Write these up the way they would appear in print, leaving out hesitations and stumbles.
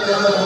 Salam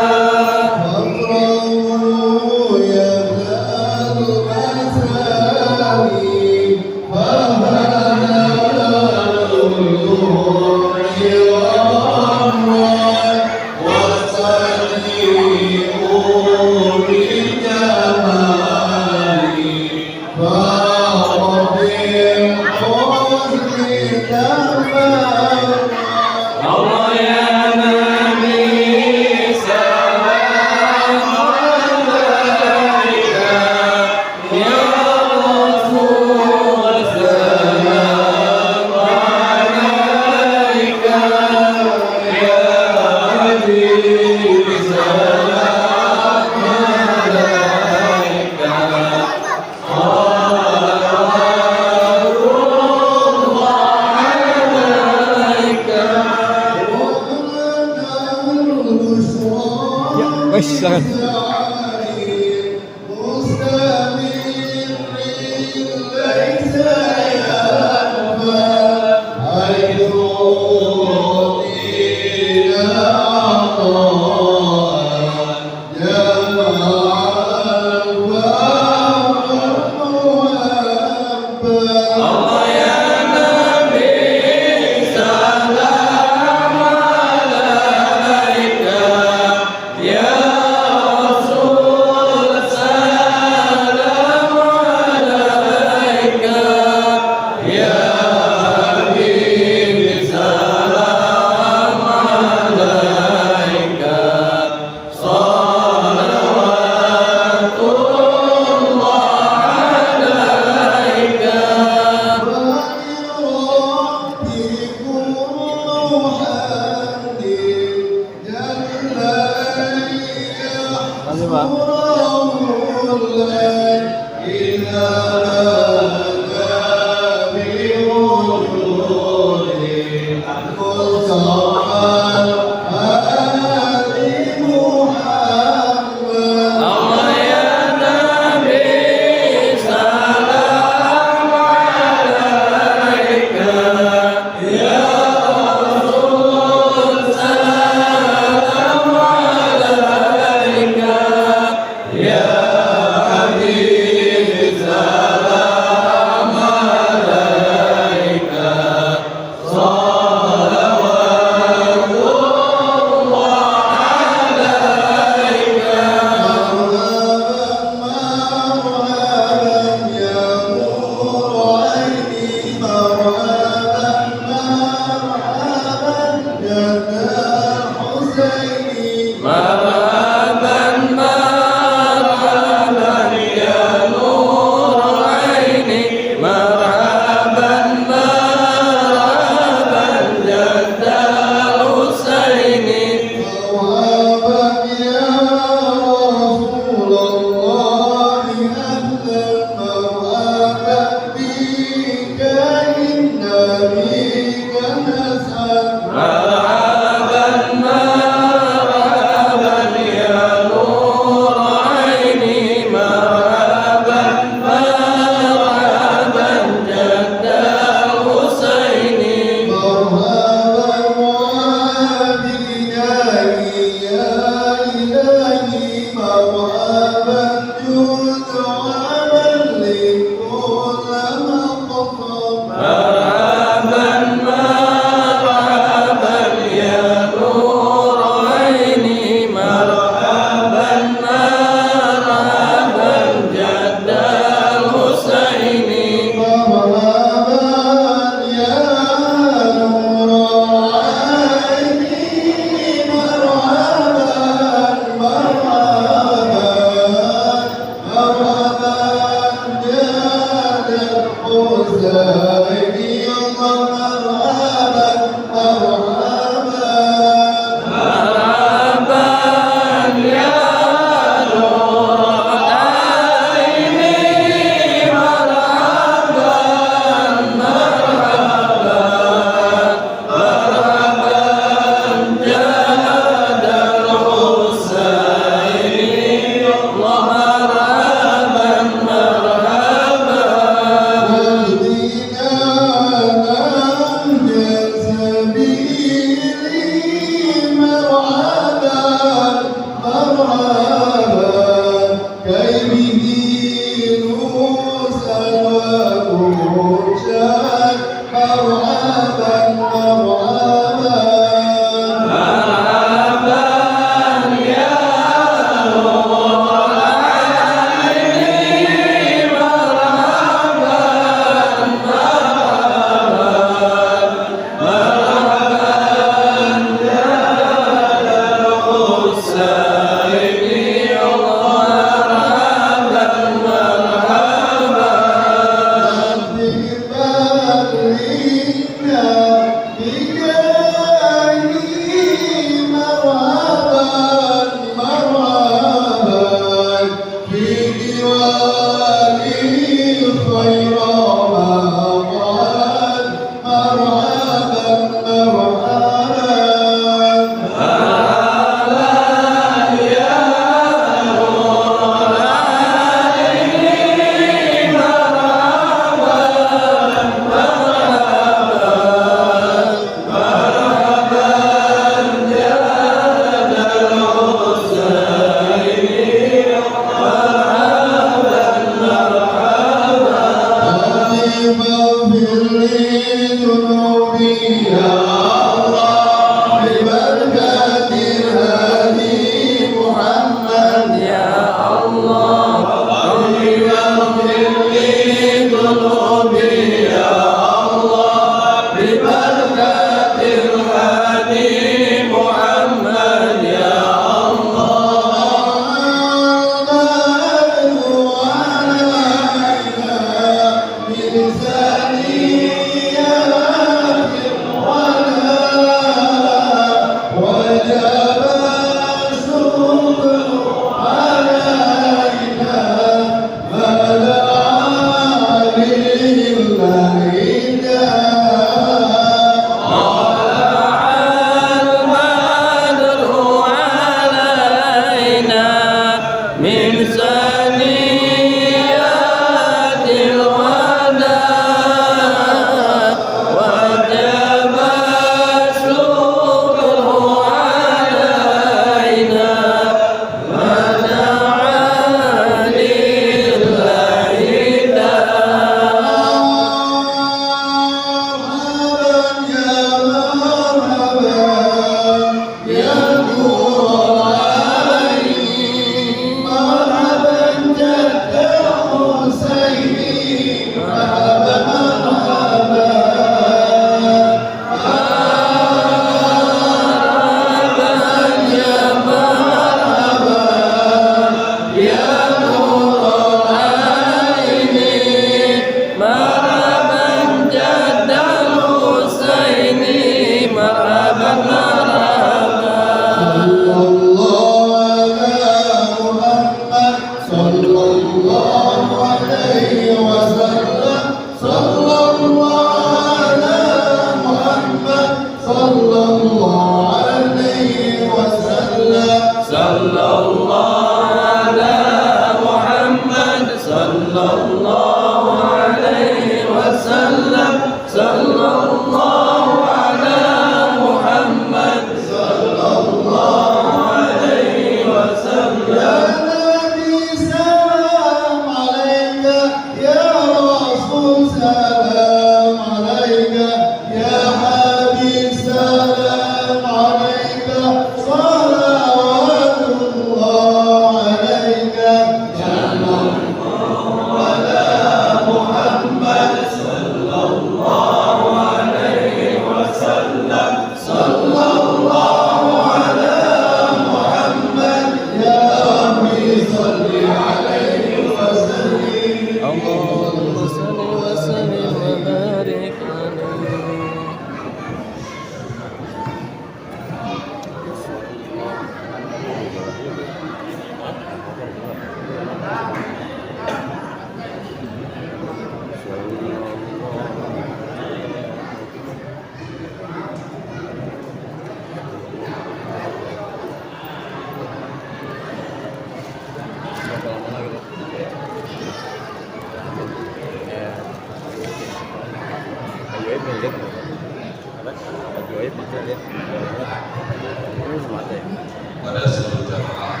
Pada seluruh jamaah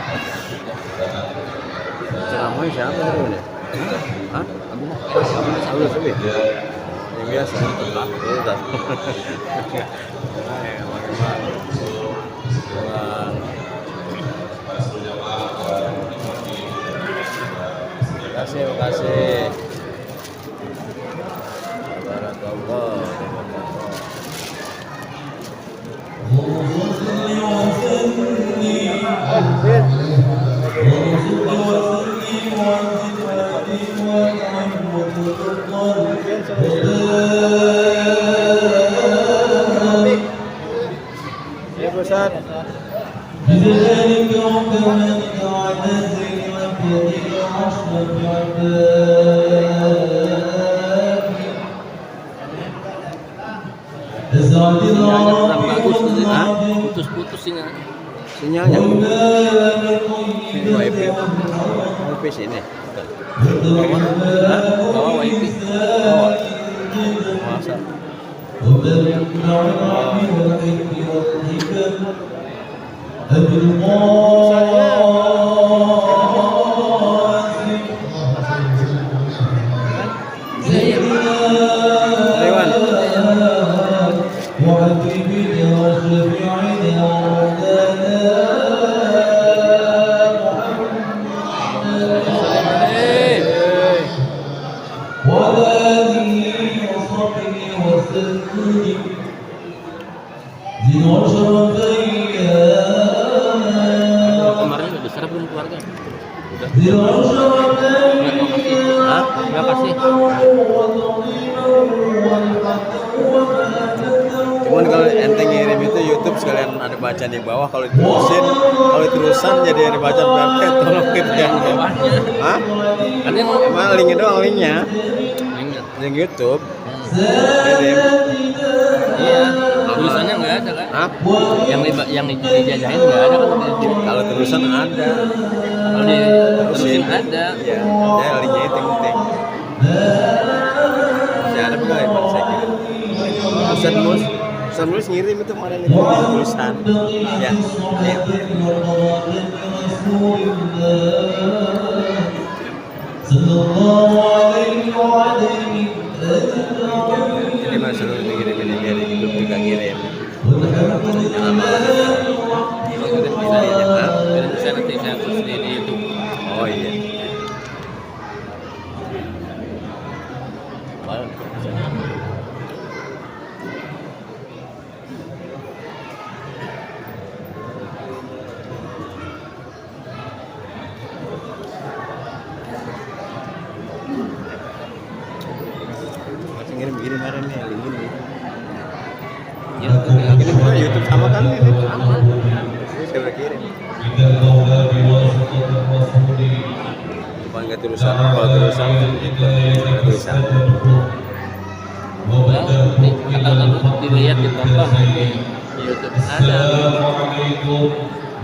ceramahnya siapa hari ini? Hah? Abu Saud sih. Yang biasa. Terima kasih. Barakallah. Ya Ustaz. Putus-putus sinyalnya. Wifi. Wifi sini. Bawa wifi. Masa. Kemarin udah besar belum keluarga? Udah. Berapa sih? Cuman kalau ente ngirim itu YouTube sekalian ada bacaan di bawah, kalau diterusan jadi ada bacaan PRT, tolong gitu ya. Hah? Ada yang Emang linknya doang, linknya link YouTube. Jadi iya, tulisannya nggak ada kan? Hah? Yang dijajahin nggak ada kan? Kalau terusan ada. Kalau diterusin ada. Iya, ya linknya itu yang penting. Masih ada pegawai Pak saya kira. Ustaz Mulus ngirim itu kemarin itu tulisan. Ya, ya. Jadi Mas Mulus ngirim ini dari grup juga ngirim. Jangan malah. Bisa nanti saya tulis di YouTube. Oh iya. Masih ngirim hari ini, link ini. Ini bukan YouTube sama kan ini sama. Saya udah kirim. Cuma nggak tulisan, kalau tulisan nggak tulisan. Nih, kata dilihat ditonton di YouTube ada. Assalamualaikum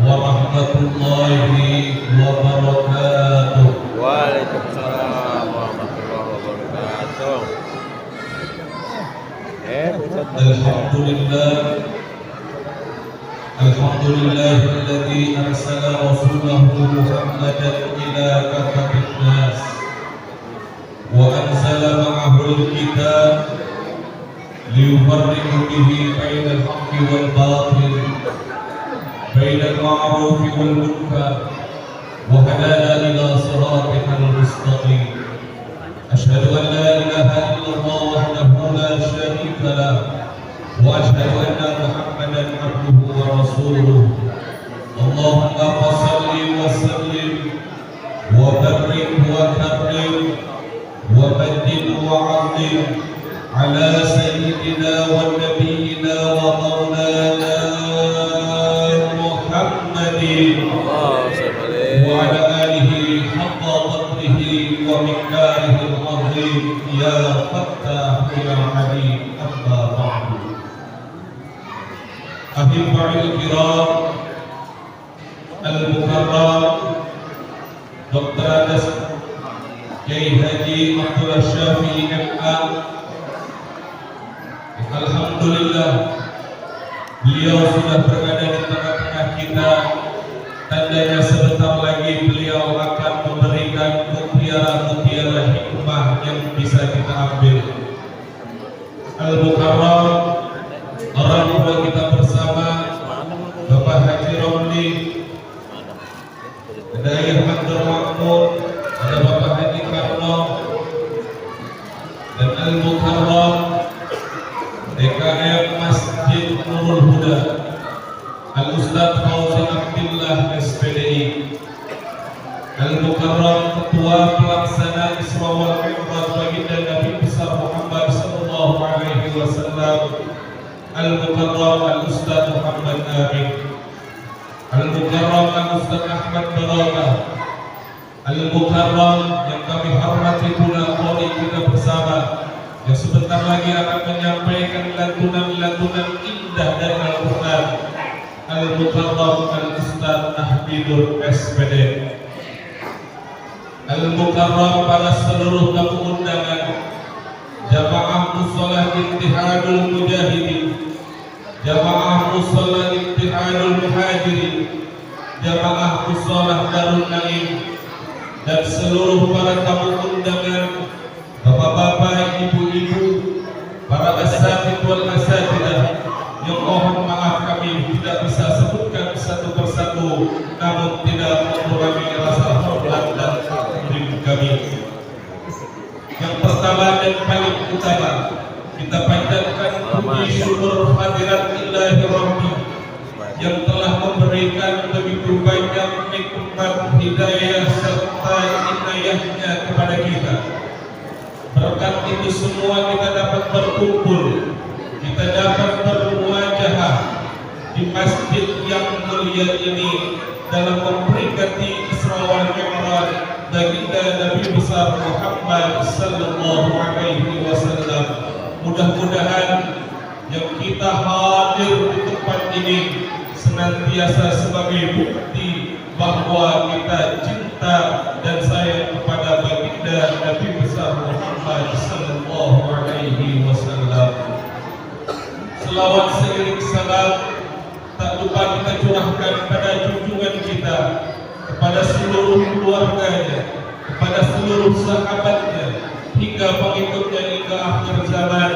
warahmatullahi wabarakatuh. Waalaikumsalam warahmatullahi wabarakatuh. Alhamdulillahilladzi arsala rasulahu Muhammadan ila kafatin nas wa anzala ma'ahul kitab liyufarriqu bihi bainal haqqi wal batil bainal ma'rufi wal munkar wa hadana ila siratal mustaqim. Asyhadu an la ilaha illallah wahdahu la syarika lah wa asyhadu anna Muhammadan abduhu wa rasuluh. Allahumma shalli wa sallim wa barik wa karrim wa baddil wa 'azzim ala sayyidina wa nabiyyina wa maulana Muhammadin wa ala alihi haqqa qadrihi wa miqdarihi al-'azim. Ya Fattah ya Alim, amma ba'du. Ahibbail kiram al-mukarram Dr. Adas Kiai Haji Abdullah Syafi'i MA. Alhamdulillah beliau sudah berada di tengah-tengah kita. Tandanya sebentar lagi beliau akan memberikan mutiara-mutiara hikmah yang bisa kita ambil. Al-Mukarram, orang tua kita bersama, Bapak Haji Romli, ada Ayah Abdul Makmur, ada Bapak Haji Karno, dan Al-Mukarram DKM Masjid Nurul Huda, Al-Ustadz Fauzan Abdillah SPDI, Al-Mukarram Ketua Pelaksana Isra wal Mi'raj baginda Nabi besar Muhammad sallallahu alaihi wasallam, Al-Mukarram Al-Ustadz Muhammad Amin, Al-Mukarram Al-Ustadz Ahmad Barakah, Al-Mukarram yang kami hormati pula qori kita bersama, yang sebentar lagi akan menyampaikan lantunan-lantunan indah dari Al-Quran, Al-Mukarram Al-Ustadz Ahmidul SPD. Al-Mukarram pada seluruh tamu undangan, Jamaah Musholah Ittihadul Mujahidin, Jamaah Musholah Ittihadul Muhajirin, Jamaah Musholah Darul Naim, dan seluruh para tamu undangan, bapak-bapak, ibu-ibu, para asatidz wal asatidzah, yang mohon maaf kami tidak bisa sebutkan satu persatu, namun tidak mengurangi rasa hormat dan takdim kami. Yang pertama dan paling utama, kita panjatkan puji syukur hadirat Ilahi Rabbi yang telah memberikan begitu banyak nikmat hidayah serta inayahnya kepada kita. Berkat itu semua kita dapat berkumpul, kita dapat bermuajahah di Masjid mulia ini dalam memperingati Isra wal Mi'raj baginda Nabi besar Muhammad sallallahu alaihi wasallam. Mudah-mudahan yang kita hadir di tempat ini senantiasa sebagai bukti bahwa kita cinta dan sayang kepada baginda Nabi besar Muhammad sallallahu alaihi wasallam. Selawat seiring salam tak lupa kita curahkan pada junjungan kita, kepada seluruh keluarganya, kepada seluruh sahabatnya, hingga pengikutnya hingga akhir zaman,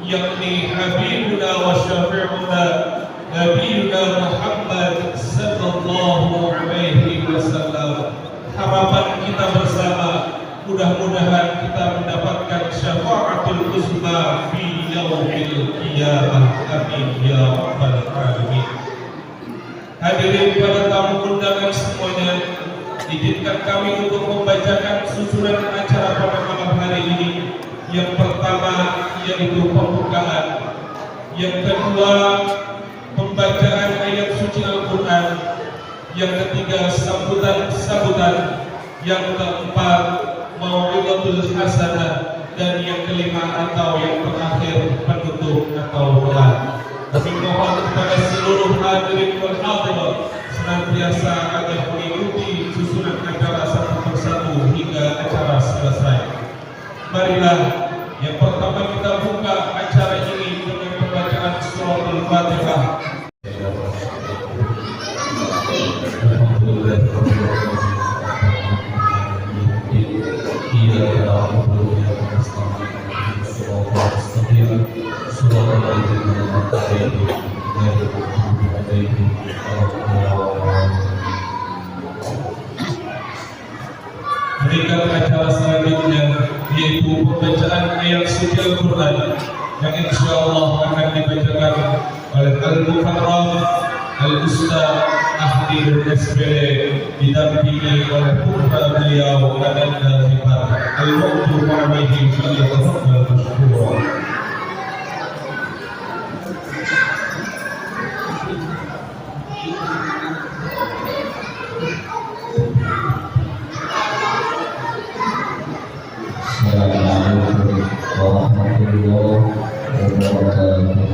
yakni Habibuna wa Syafi'una Nabiyuna Muhammad sallallahu alaihi wasallam. Harapan kita bersama, mudah-mudahan kita mendapatkan syafa'atul uzma fi yaumil qiyamah. Amin ya rabbal alamin. Hadirin pada tamu undangan semuanya, izinkan kami untuk membacakan susunan acara pada malam hari ini. Yang pertama yaitu pembukaan, yang kedua pembacaan ayat suci Al-Quran, yang ketiga sambutan, yang keempat mau'izatul hasanah, dan yang kelima atau yang terakhir penutup atau doa. Kami mohon kepada seluruh hadirin wal hadirat senantiasa agar mengikuti susunan acara satu persatu hingga acara selesai. Marilah yang pertama kita buka acara ini dengan pembacaan surah Al-Fatihah. Berikan acara selanjutnya yaitu pembacaan ayat suci Al-Quran yang insyaallah akan dibacakan oleh Al-Mukarram Al-Ustaz Ahdi SPD didampingi oleh putra beliau Ananda Hifar Al-Muqtu Fa'amihi Falyatafaddal Mashkura. Assalamualaikum warahmatullahi wabarakatuh.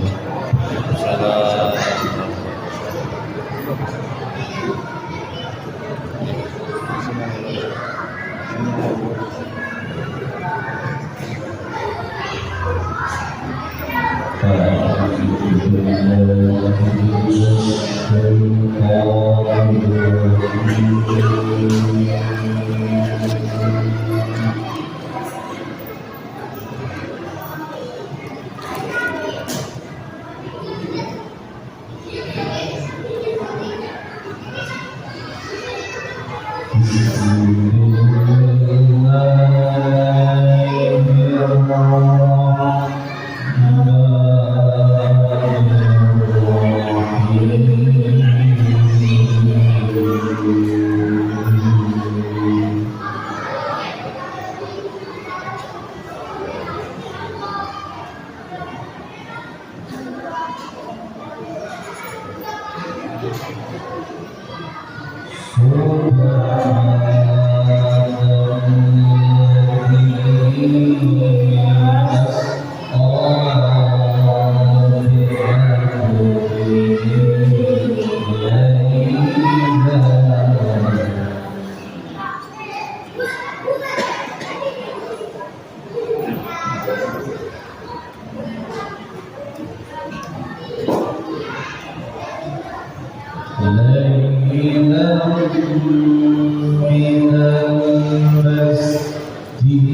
Di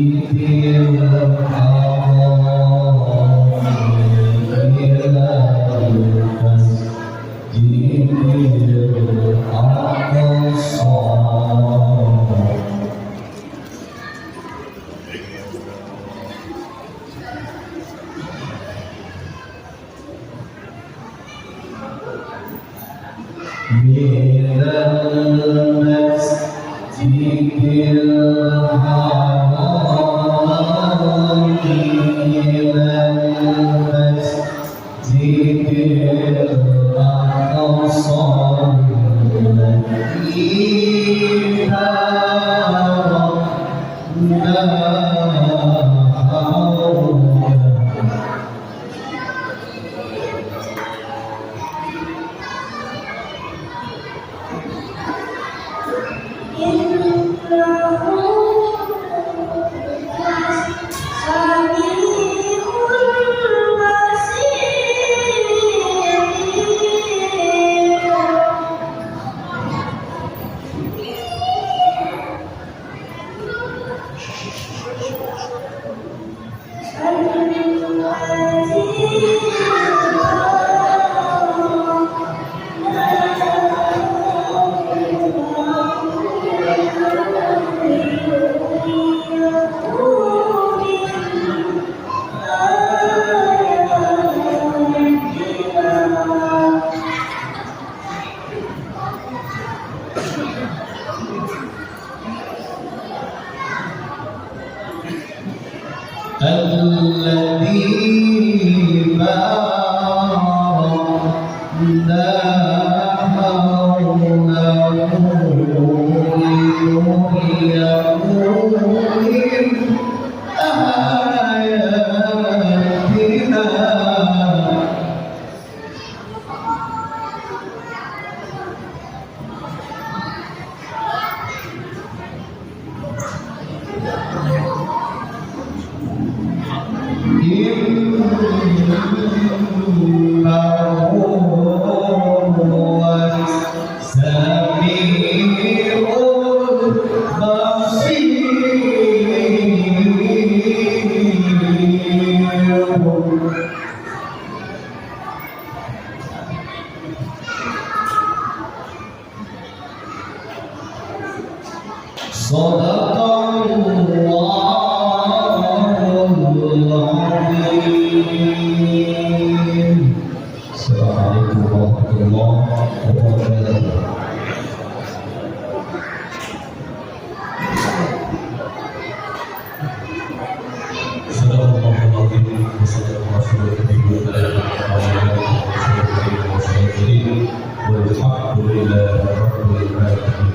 Assalamualaikum warahmatullahi wabarakatuh.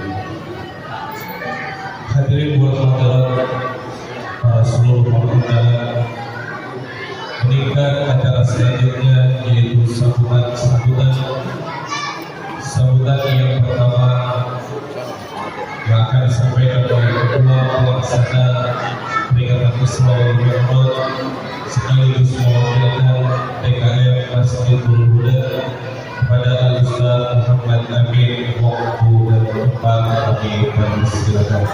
Hadirin buat hadirat seluruh pemerintah, meningkat acara selanjutnya yaitu sambutan yang pertama yang akan disampaikan oleh Ketua Pelaksana Peringatan Ismail Mahmud sekaligus mewakilkan DKM Masjidul Huda kepada Al-Ustaz Muhammad Amin. Waktu dan tempat kami persilakan.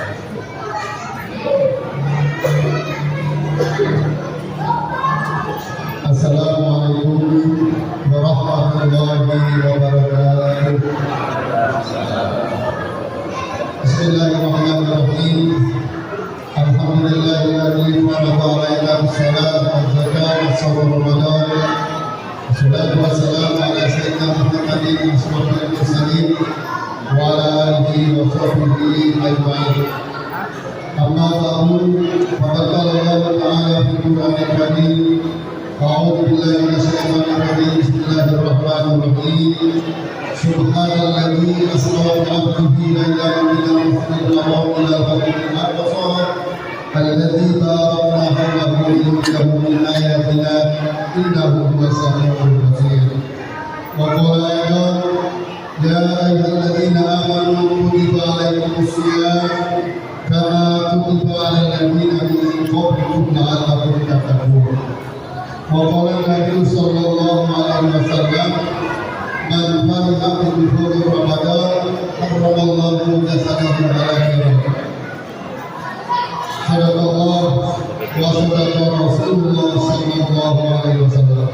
Assalamualaikum warahmatullahi wabarakatuh. Bismillahirrahmanirrahim. Alhamdulillahilladzi farada alaina as-salata waz-zakata wa shawma Ramadan. Wassalatu wassalamu ala sayyidina Muhammadin asyrafil mursalin wa ala alihi wa sahbihi ajma'in. Amma ba'du, faqad qala Allah ta'ala fi Qur'anil Karim. أعوذ بالله من الشيطان الرجيم. بسم الله الرحمن الرحيم. سبحان الذي أسرى بعبده ليلا من المسجد الحرام إلى المسجد الأقصى الذي باركنا حوله لنريه من آياتنا إنه هو السميع البصير. وقال أيضا يا أيها الذين آمنوا كتب عليكم الصيام كما كتب على الذين من قبلكم لعلكم تتقون. وقال النبي صلى الله عليه وسلم من فرح بدخول رمضان حرم الله جسده على صدق الله وصدق رسول الله صلى الله عليه وسلم.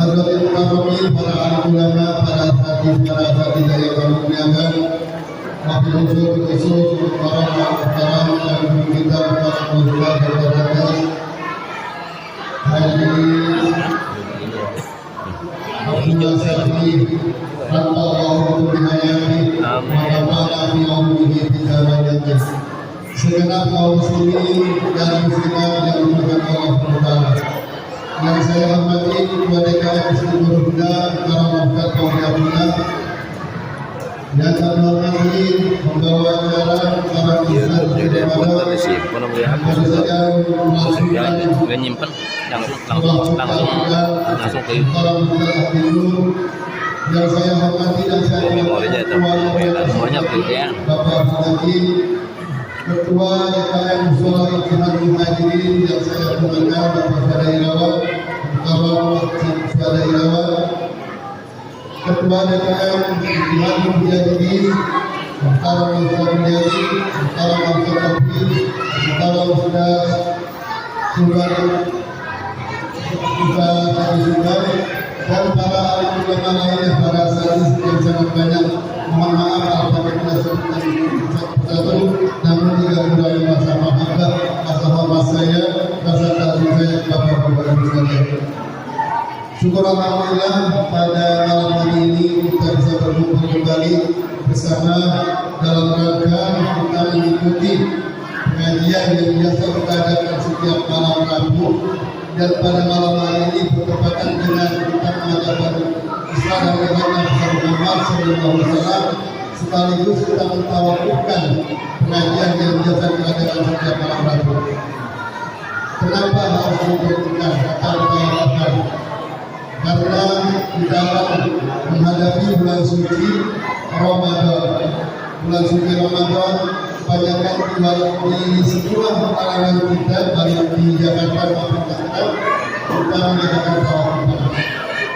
Hadirin mukarramin, para ulama, para hadis, para hadirin yang kami muliakan, wabil khusus para muhtaram dan kita para ulama berbahagia. Abdullah Syafi'i Rabbullah Bihayati Wa fi umrihi bizamaniyati. Segenap kaum muslimin dan muslimat yang dimuliakan Allah Ta'ala, yang saya hormati kepada DKM Masjidul Huda, para ustaz kaum mulia, yang kami hormati membawa acara para Iya, ustaz jadi dia buat Ramadan tadi sih. Kalau boleh baru hapus, saja ya, melangsungkan gue nyimpen langsung ke YouTube. para ustaz Abdul yang saya hormati dan saya Memorinya itu, semuanya pilihan. Bapak Abdul Ketua DKM Musola Ikhtiharul Hadirin yang saya hormati Bapak Syada Irawan, Ketua Syada Irawan, Ketua DKM Ikhtiharul Mujahidin, Ketua Ustaz Mujahid, Ketua Ustaz Abdul, Ketua Ustaz Subar, Ustaz Haji Subar, dan para alim ulama lainnya, para sadis yang sangat banyak. Mohon maaf apabila sebutkan satu, namun tidak mengurangi rasa mahabbah, rasa hormat saya, rasa takzim saya kepada Bapak Ibu sekalian. Syukur alhamdulillah pada malam hari ini kita bisa berkumpul kembali bersama dalam rangka kita mengikuti pengajian yang biasa kita adakan setiap malam Rabu, dan pada malam hari ini bertepatan dengan kita mengadakan Isra dan Mi'raj Nabi Muhammad SAW, sekaligus kita mentawakufkan pengajian yang biasa kita adakan setiap malam Rabu. Kenapa harus dilakukan atau ditawakufkan? Karena kita akan menghadapi bulan suci Ramadan. Bulan suci Ramadan kebanyakan di semua kalangan kita, baik di Jakarta maupun Tangerang, kita mengadakan tawakufan.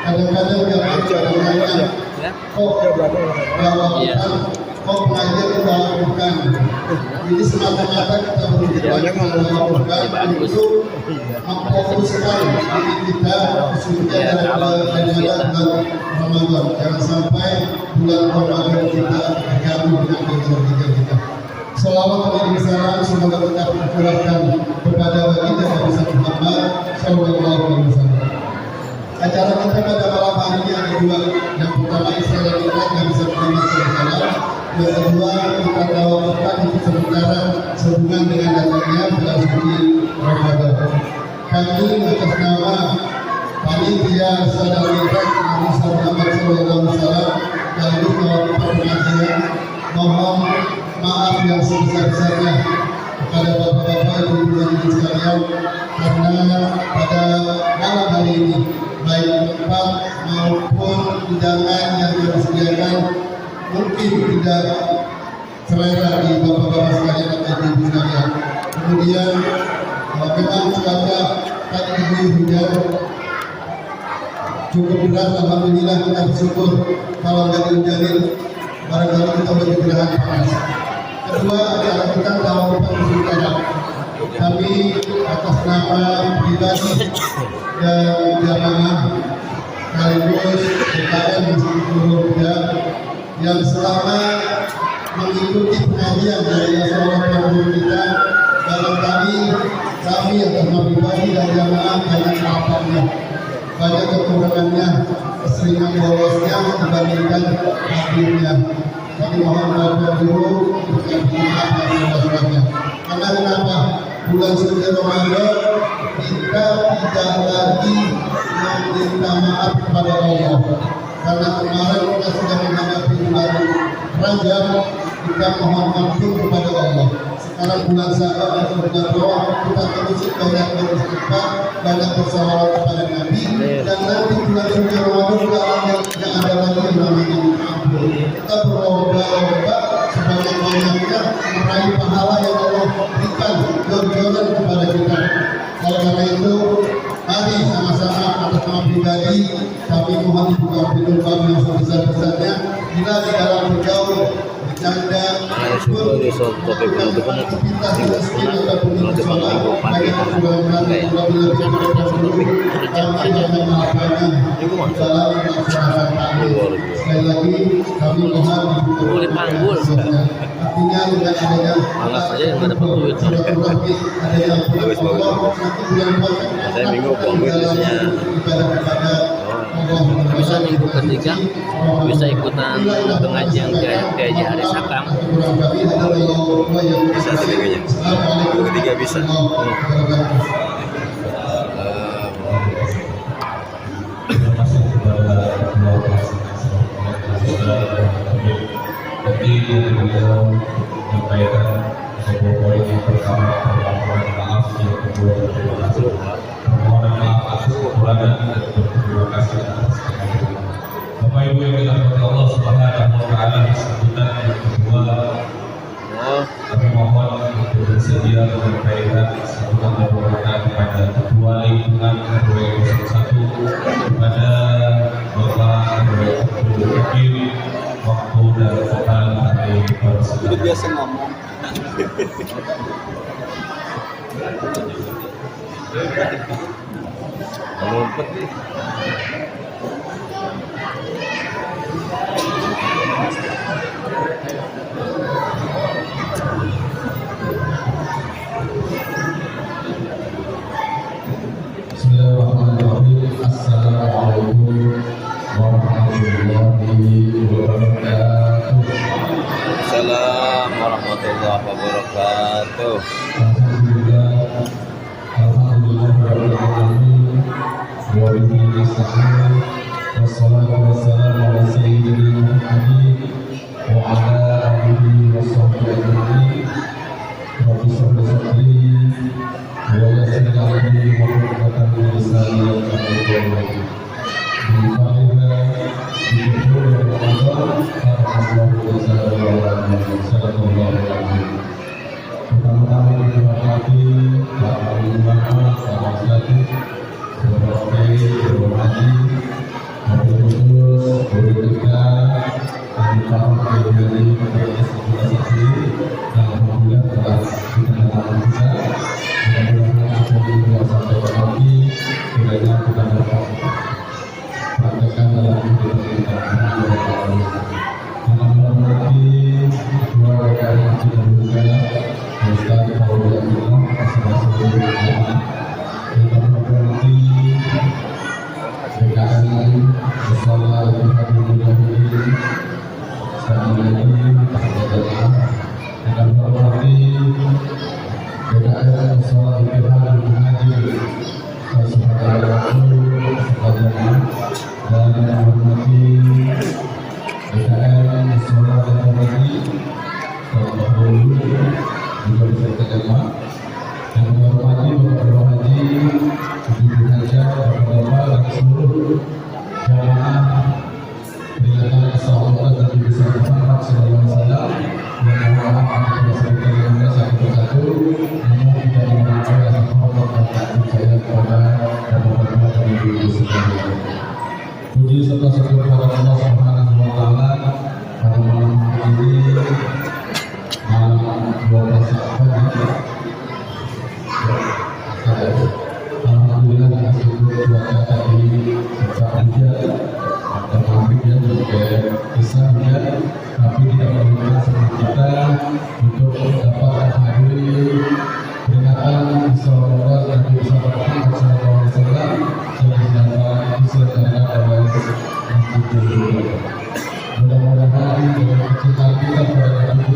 Kadang-kadang yang bertanya, kok pengajian tawakufkan? Ini semata-mata kita berbicara itu memfokuskan diri kita khususnya dalam bulan Ramadan. Jangan sampai bulan Ramadan kita terganggu dengan kegiatan kita. Salawat dan salam semoga tetap tercurahkan kepada baginda Nabi Muhammad Sallallahu Alaihi Wasallam. Acara kita pada malam hari ini ada dua. Yang pertama Isra dan Mi'raj Nabi Muhammad SAW. Yang kedua kita tawakufkan itu sementara sehubungan dengan datangnya bulan suci Ramadan. Kami atas nama panitia Isra dan Mi'raj Nabi Muhammad SAW dan juga pengajian mohon maaf yang sebesar-besarnya kepada bapak-bapak, ibu-ibu yang sekalian, karena pada malam hari ini baik tempat maupun hidangan yang disediakan mungkin tidak selera di bapak-bapak sekalian atau ibu sekalian. Kemudian memang cuaca tadi diguyur hujan cukup berat, alhamdulillah kita bersyukur. Kalau nggak dihujanin barangkali kita bergerahan panas. Kedua, acara kita tawakufan bersama. Kami atas nama pribadi dan jamaah sekaligus DKM Muhammadiyah yang selama mengikuti pengajian dari seorang guru kita, dalam kami atas nama pribadi dan jamaah banyak kelapannya, banyak kekurangannya, keseringan lolosnya dibandingkan hadirnya. Kami mohon Bapak Guru untuk berkata-kata. Karena kenapa? Bulan suci Ramadan kita tidak lagi meminta maaf kepada Allah. Karena kemarin kita sudah menghadapi bulan Rajab, kita mohon ampun kepada Allah. Sekarang bulan Syawal atau bulan Ramadan kita terus banyak beristighfar, banyak bersalawat kepada Nabi, dan nanti bulan suci Ramadan yang tidak ada lagi yang namanya ampun. Kita berlomba-lomba sebanyak-banyaknya meraih pahala yang Allah berikan jor-joran kepada kita. Oleh karena itu, mari sama-sama atas nama pribadi kami mohon dibuka pintu kami yang sebesar-besarnya bila di dalam bergaul bercanda sekali lagi kami mohon Boleh panggul. artinya tidak adanya Malas aja yang nggak dapat duit. Saya minggu bangun biasanya. Bisa minggu ketiga bisa ikutan pengajian kayak hari Sakam. Bisa sih kayaknya. Minggu ketiga bisa. seperti yang beliau menyampaikan sebuah poin yang pertama permohonan maaf, yang kedua berterima kasih, permohonan maaf atas kekurangan dan berterima kasih atas kehadiran. Bapak Ibu yang dirahmati Allah Subhanahu wa taala, sambutan yang kedua kami mohon untuk bersedia menyampaikan sambutan dan doa kepada Ketua Lingkungan RW 01 kepada Bapak RW Abdul Hakim waktu dan total hari persidangan. Biasa ngomong. Ngumpet nih. Bismillahirrahmanirrahim. Assalamualaikum warahmatullahi wabarakatuh. Assalamualaikum warahmatullahi wabarakatuh. Alhamdulillah wa bihi nasta'in. Wassalatu wassalamu ala sayyidina Muhammadin wa ala alihi wa sahbihi ajma'in. Rabbi shrah sadri wa yassir li amri wahlul 'uqdatam min lisani yafqahu qawli. Pertama-tama dihormati Bapak Imam Bapak Legislatif, Bapak Kiai, Bapak Haji, Bapak Khusus, Guru kita, dan Bapak Kiai dari PPS Organisasi, dan alhamdulillah telah kita dalam bisa. Mudah-mudahan apa yang beliau sampaikan tadi kiranya kita dapat praktekkan dalam hidup kita. Dalam menghormati dua rekan yang kita berikan, Ustaz Paul Abdullah, Assalamualaikum kita menghormati rekan lain, Assalamualaikum warahmatullahi wabarakatuh. Kita menghormati rekan sholat Tuhan mengaji sebagai waktu sebagai dan menghormati BKM sholat dan mengaji dahulu juga bisa kita jamaah dan menghormati Bapak Haji, Ibu Haja, Bapak dan seluruh jamaah peringatan keselamatan dan keselamatan Muhammad SAW yang mohon maaf kita sebutkan dengan satu-satu, namun kita mengucapkan rasa hormat dan takut saya kepada Bapak-bapak dan Ibu sekalian. Puji serta syukur kepada Allah Subhanahu wa taala pada malam hari ini, malam 12 Syawal. Alhamdulillah dengan syukur cuaca tadi sempat hujan, dan maghrib ya juga bisa hujan, tapi tidak menyebabkan seperti kita untuk dapat menghadiri peringatan Isra Mi'raj Nabi Muhammad SAW yang diselenggarakan oleh Masjid Juluh. Mudah-mudahan dengan kecintaan kita kepada Nabi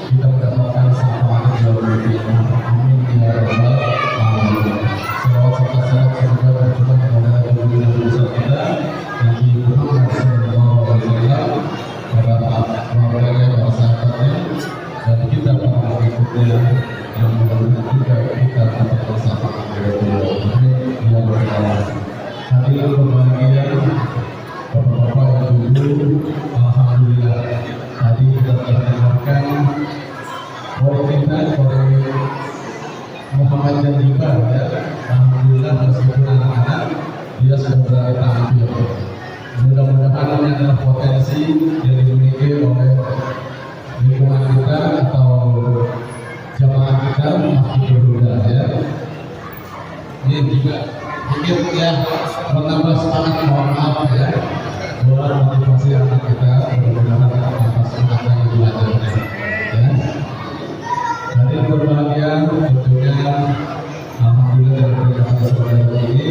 kita mendapatkan syafaat jauh lebih. Amin ya rabbal alamin. Salawat serta salam semoga berjumpa kepada Nabi besar kita Nabi Muhammad SAW, para keluarganya, para sahabatnya, dan kita para pengikutnya yang mudah-mudahan juga kita mendapatkan syafaat dari beliau. Amin ya rabbal alamin. Hadirin berbahagia, Bapak-bapak dan Ibu, alhamdulillah tadi kita telah mendengarkan oleh kita oleh Muhammad Janjibar ya. Alhamdulillah meskipun anak-anak dia sudah berani tampil. Mudah-mudahan ini adalah potensi yang dimiliki oleh lingkungan kita atau jamaah kita masih berbeda ya. Ini juga sedikit ya menambah semangat, mohon maaf ya, buat motivasi anak kita mudah-mudahan atas semangat yang belajarnya ya. Hari berbahagia tentunya alhamdulillah dari peringatan saudara ini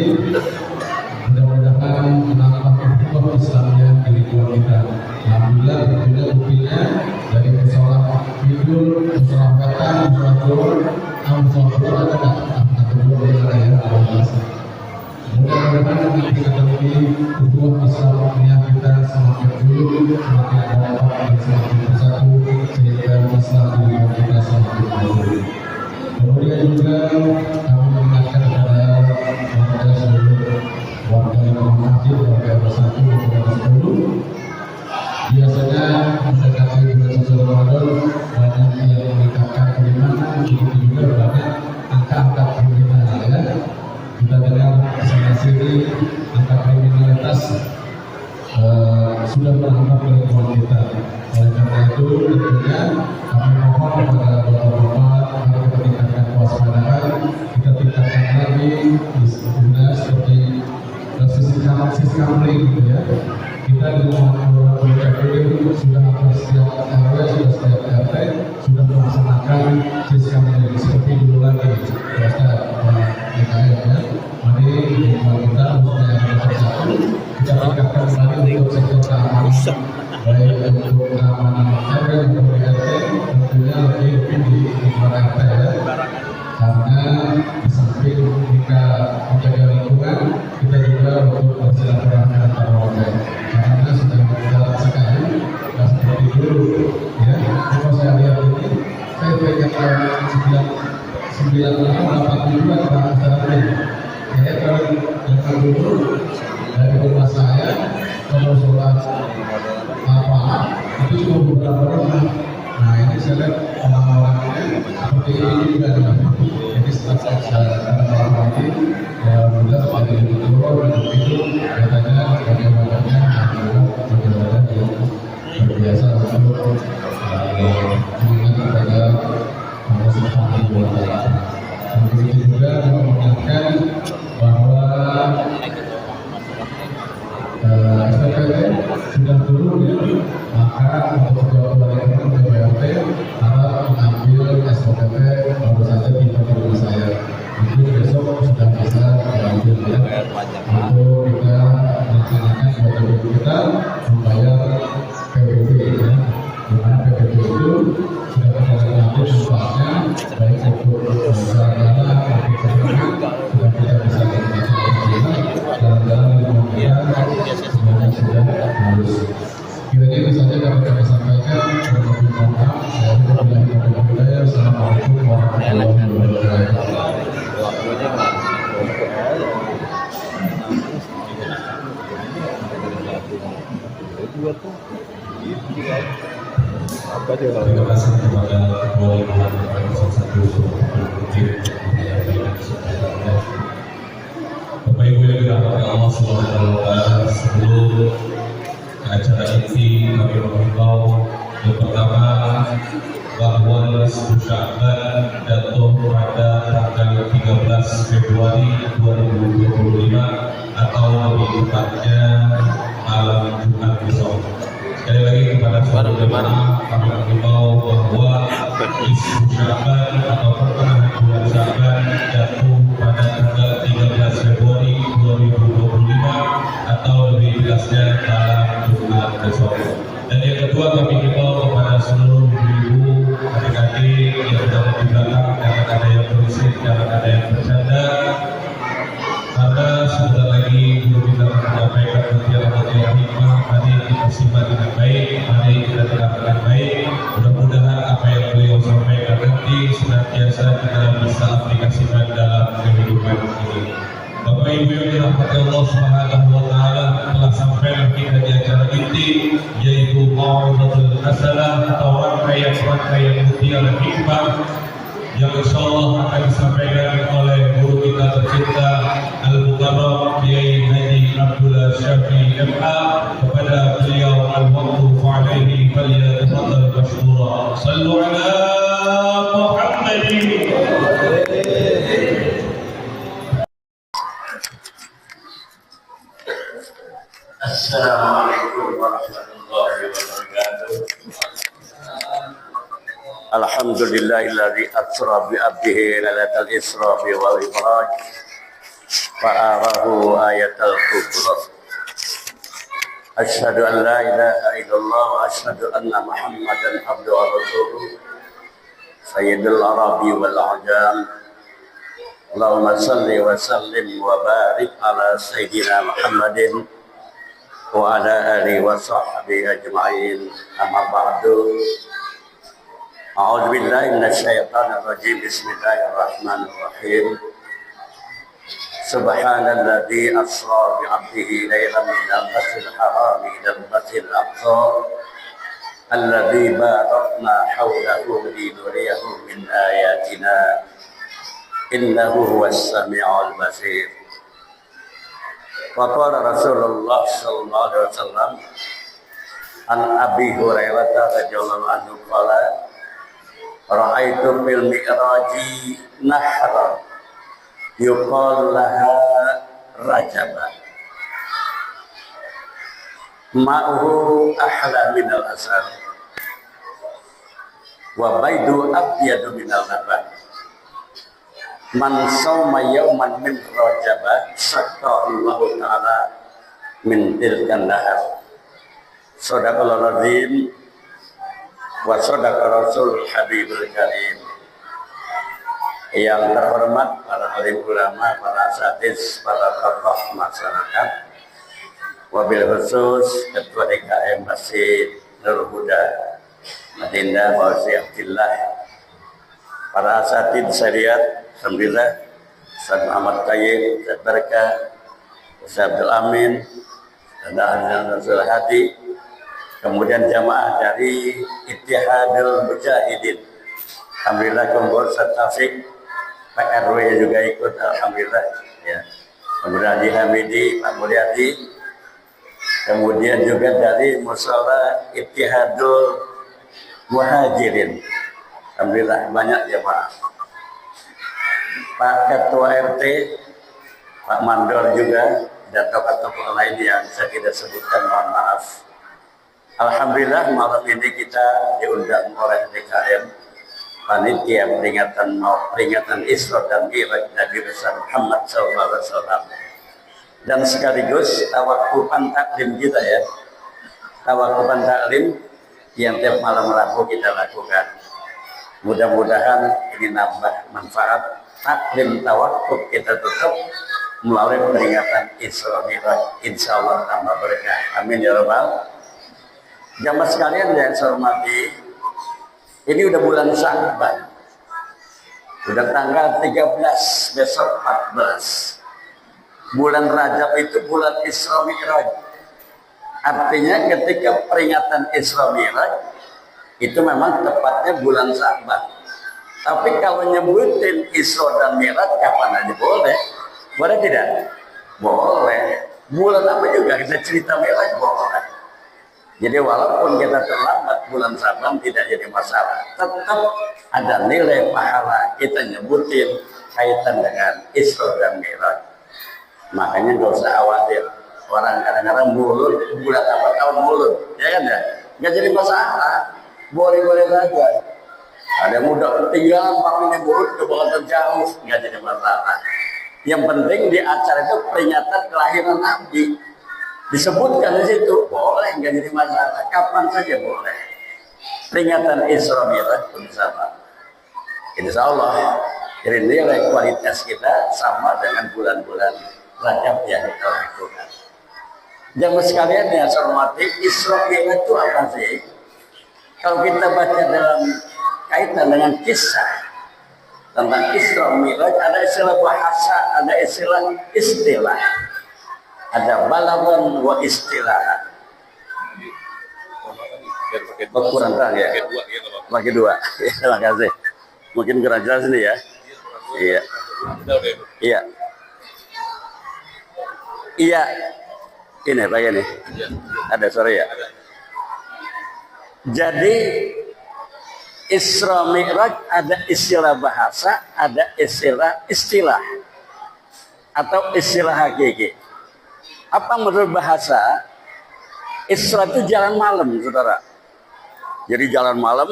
mudah-mudahan menambah ukhuwah Islamnya di lingkungan kita. Alhamdulillah tentunya buktinya dari musola Idul, musola Wetan, musola Zuhur, musola Zuhur ada nggak? Atau belum ada ya? Mudah-mudahan mudah-mudahan nanti nanti ukhuwah Islamnya kita semakin dulu, semakin kompak dan semakin bersatu sehingga Islam di negara kita semakin maju. Kemudian juga kami mengingatkan kepada warga seluruh warga yang masjid, warga bersatu, warga bersatu. Biasanya mendekati bulan suci Ramadan banyak yang meningkatkan keimanan, begitu juga banyak angka-angka kriminal ya. Kita dengar sana sini angka kriminalitas sudah berambah ke lingkungan kita. Oleh karena itu tentunya kami mohon kepada bapak-bapak agar kita tingkatkan kewaspadaan, kita tingkatkan lagi istilah seperti siskam gitu ya. Kita di rumah PKPD sudah hampir setiap RW, sudah setiap RT sudah melaksanakan siskam seperti dulu lagi. Ya. Mari lingkungan kita khususnya yang bersatu kita tingkatkan kembali untuk sektor keamanan, baik untuk keamanan RW maupun RT, tentunya lebih di lingkungan RT ya. Karena di samping kita menjaga lingkungan, kita juga untuk bersilaturahmi antar warga. Karena sudah kita sekali, tidak seperti dulu ya. Kalau saya lihat ini, saya pengen tahun 98 bahasa saya kalau yang dulu dari rumah saya kalau sholat apa itu cuma beberapa orang. Nah ini saya lihat orang-orangnya seperti ini juga. Jadi setelah saya malam lagi ya mudah sebagai turun dan itu katanya bagaimana adalah yang berbiasa untuk mengingat kepada Allah Subhanahu wa Ta'ala. Begitu juga mengingatkan bahwa SPPT sudah turun ya, maka untuk ketua lingkungan PPRT harap mengambil SPPT baru saja tiba di rumah saya. Mungkin besok sudah bisa diambil ya, untuk kita melaksanakan kewajiban kita membayar PPP ya. Di mana PPP itu sudah kita ambil manfaatnya baik untuk sarana maupun sarana sudah kita bisa nikmati dalam lingkungan kita semuanya sudah halus. Kiranya itu saja dapat kami sampaikan. Mohon maaf. Assalamualaikum warahmatullahi wabarakatuh. Terima kasih kepada Ketua Lingkungan Komisi 1 Bapak Ibu yang dirahmati Allah Subhanahu wa Ta'ala, sebelum acara inti kami mengimbau yang pertama bahwa nisfu Sya'ban jatuh pada tanggal 13 Februari 2025 atau lebih tepatnya malam Jumat besok. Sekali lagi kepada seluruh jemaah kami mengimbau bahwa nisfu Sya'ban atau pertengahan bulan Sya'ban jatuh pada tanggal 13 Februari 2025 atau lebih jelasnya malam Jumat besok. Dan yang kedua kami mengimbau kepada seluruh ibu, adik-adik yang berada di belakang, jangan ada yang berisik, jangan ada yang bercanda, karena sebentar lagi guru kita akan menyampaikan materi hikmah. Mari kita simak dengan baik, mari kita dengarkan baik. Mudah-mudahan apa yang beliau sampaikan nanti senantiasa kita bisa aplikasikan dalam kehidupan ini. Bapak Ibu yang dirahmati Allah Subhanahu wa Ta'ala, telah sampai kita di acara inti, yaitu Mau'izatul Hasanah atau rangkaian mutiara hikmah yang insyaallah akan disampaikan oleh guru kita tercinta Al-Mukarram Kiai Haji Abdullah Syafi'i MA. Kepada beliau al-waqtu fa'alaihi falyatafaddal mashkura. Sallu ala Muhammadin. Assalamualaikum warahmatullahi wabarakatuh. Alhamdulillahilladzi asra bi abdihi lailatal isra wal mi'raj fa'arahu ayatal kubra. Asyhadu an la ilaha illallah wa asyhadu anna Muhammadan abduhu wa rasuluh. Sayyidul arabi wal ajam Allahumma salli wa sallim wa barik ala Sayyidina Muhammadin wa ala alihi wa sahbihi ajma'in. Amma ba'du. A'udzu billahi minasy syaithanir rajim. Bismillahirrahmanirrahim. Subhanalladzi asra bi 'abdihi lailan minal masjidil haram ilal masjidil aqsa alladzi barakna hawlahu linuriyahu min ayatina innahu huwas sami'ul basir. Wa qala Rasulullah sallallahu alaihi wasallam an Abi Hurairah radhiyallahu anhu qala ra'aitu fil mi'raji nahra yuqal laha rajaba ma'uhu ahla minal asal wa baidu abyadu minal laban man sawma yawman min rajaba syakkallahu ta'ala min tilkan lahar. Sadaqallahul azim wa sadaqa rasul habibul karim. Yang terhormat para alim ulama, para asatiz, para tokoh masyarakat, wabil khusus Ketua DKM Masjid Nurul Huda Madinah Fauzi Abdillah, para asatid syariat, alhamdulillah, Ustaz Muhammad Tayyib, Ustaz Barka, Ustaz Abdul Amin, dan Ahli Rasul Hadi, kemudian jamaah dari Ittihadul Mujahidin, alhamdulillah, Kompor Ustaz Taufik, Pak RW juga ikut, alhamdulillah, ya. Kemudian Haji Hamidi, Pak Mulyadi, kemudian juga dari Musyawarah Ittihadul Muhajirin, alhamdulillah banyak jamaah. Pak Ketua RT, Pak Mandor juga, dan tokoh-tokoh lain yang saya tidak sebutkan, mohon maaf. Alhamdulillah malam ini kita diundang oleh DKM panitia peringatan Isra dan Mi'raj Nabi besar Muhammad SAW, dan sekaligus tawakupan taklim kita, ya, tawakupan taklim yang tiap malam Rabu kita lakukan. Mudah-mudahan ini nambah manfaat. Taklim tawakuf kita tutup melalui peringatan Isra Mi'raj, insya Allah tambah berkah. Amin ya rabbal. Jamaah sekalian yang saya hormati, ini udah bulan Sya'ban, udah tanggal 13, besok 14. Bulan Rajab itu bulan Isra Mi'raj. Artinya ketika peringatan Isra Mi'raj itu memang tepatnya bulan Sya'ban. Tapi kalau nyebutin Isra dan Mi'raj kapan aja boleh. Boleh tidak? Boleh. Bulan apa juga kita cerita Mi'raj boleh. Jadi walaupun kita terlambat bulan Sya'ban tidak jadi masalah. Tetap ada nilai pahala kita nyebutin kaitan dengan Isra dan Mi'raj. Makanya nggak usah khawatir. Orang kadang-kadang mulut, bulan apa tahun mulut, ya kan ya? Nggak jadi masalah. Boleh-boleh saja. Ada yang muda ketinggalan papinya mulut ke bawah terjauh, nggak jadi masalah. Yang penting di acara itu peringatan kelahiran Nabi. Disebutkan di situ, boleh, nggak jadi masalah. Kapan saja boleh. Peringatan Isra Mi'raj pun sama. Insya Allah, jadi nilai kualitas kita sama dengan bulan-bulan Rajab yang kita lakukan. Jamaah sekalian yang saya hormati, Isra Mi'raj itu apa sih? Kalau kita baca dalam kaitan dengan kisah tentang Isra Mi'raj, ada istilah bahasa, ada istilah, ada balaghon wa istilah. Kurang terang ya? Pakai dua. Terima kasih. Mungkin kurang jelas ini ya. Iya. Iya. Iya. Ini pakai nih. Ada suara ya? Jadi Isra Mi'raj ada istilah bahasa, ada istilah atau istilah hakiki. Apa menurut bahasa? Isra itu jalan malam, saudara. Jadi jalan malam,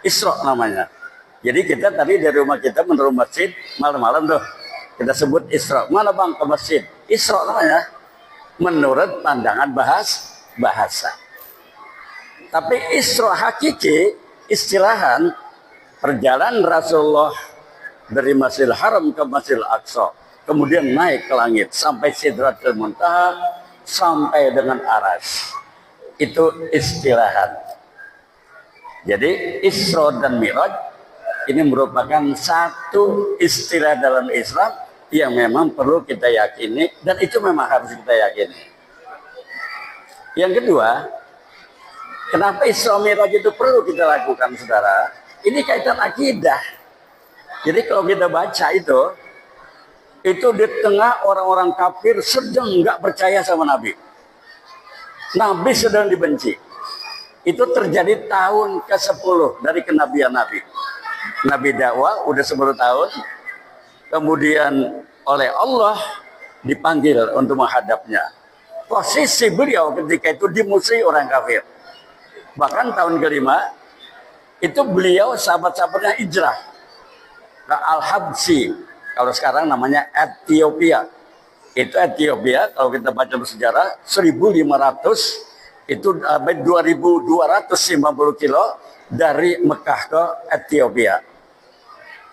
Isra namanya. Jadi kita tadi dari rumah kita menuju masjid malam-malam tuh kita sebut Isra. Mana bang ke masjid? Isra namanya. Menurut pandangan bahasa. Tapi Isra hakiki, istilahan perjalanan Rasulullah dari Masjidil Haram ke Masjidil Aqsa, kemudian naik ke langit sampai Sidratul Muntaha, sampai dengan Aras. Itu istirahat. Jadi Isra dan Mi'raj ini merupakan satu istilah dalam Islam yang memang perlu kita yakini, dan itu memang harus kita yakini. Yang kedua, kenapa Isra Mi'raj itu perlu kita lakukan, saudara? Ini kaitan akidah. Jadi kalau kita baca itu di tengah orang-orang kafir sedang nggak percaya sama Nabi. Nabi sedang dibenci. Itu terjadi tahun ke-10 dari kenabian Nabi. Nabi dakwah udah 10 tahun. Kemudian oleh Allah dipanggil untuk menghadapnya. Posisi beliau ketika itu dimusuhi orang kafir. Bahkan tahun ke-5 itu beliau sahabat-sahabatnya hijrah ke Al-Habsyi, kalau sekarang namanya Ethiopia. Itu Ethiopia, kalau kita baca sejarah, 1.500 itu 2.250 kilo dari Mekah ke Ethiopia.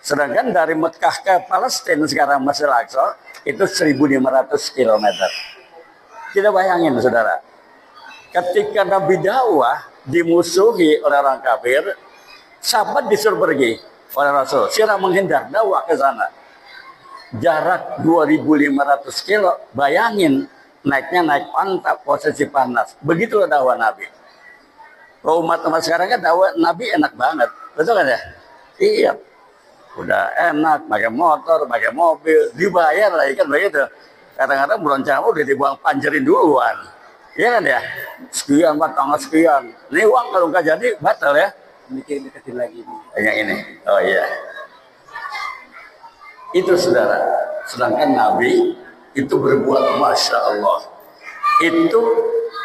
Sedangkan dari Mekah ke Palestina sekarang Masjidil Aqsa itu 1.500 km. Kita bayangin, saudara, ketika Nabi dakwah dimusuhi oleh orang kafir, sahabat disuruh pergi oleh Rasul, sirah menghindar, dakwah ke sana. Jarak 2.500 kilo, bayangin naiknya naik mantap, posisi panas. Begitulah dakwah Nabi. Kalau umat sekarang kan dakwah Nabi enak banget, betul kan ya? Iya, udah enak, pakai motor, pakai mobil, dibayar lagi kan begitu. Kadang-kadang bulan campur udah dibuang panjerin duluan, iya kan ya? Sekian, tanggal sekian. Ini uang kalau nggak jadi batal ya. Deketin lagi yang ini. Oh iya. Itu, saudara. Sedangkan Nabi itu berbuat Masya Allah. Itu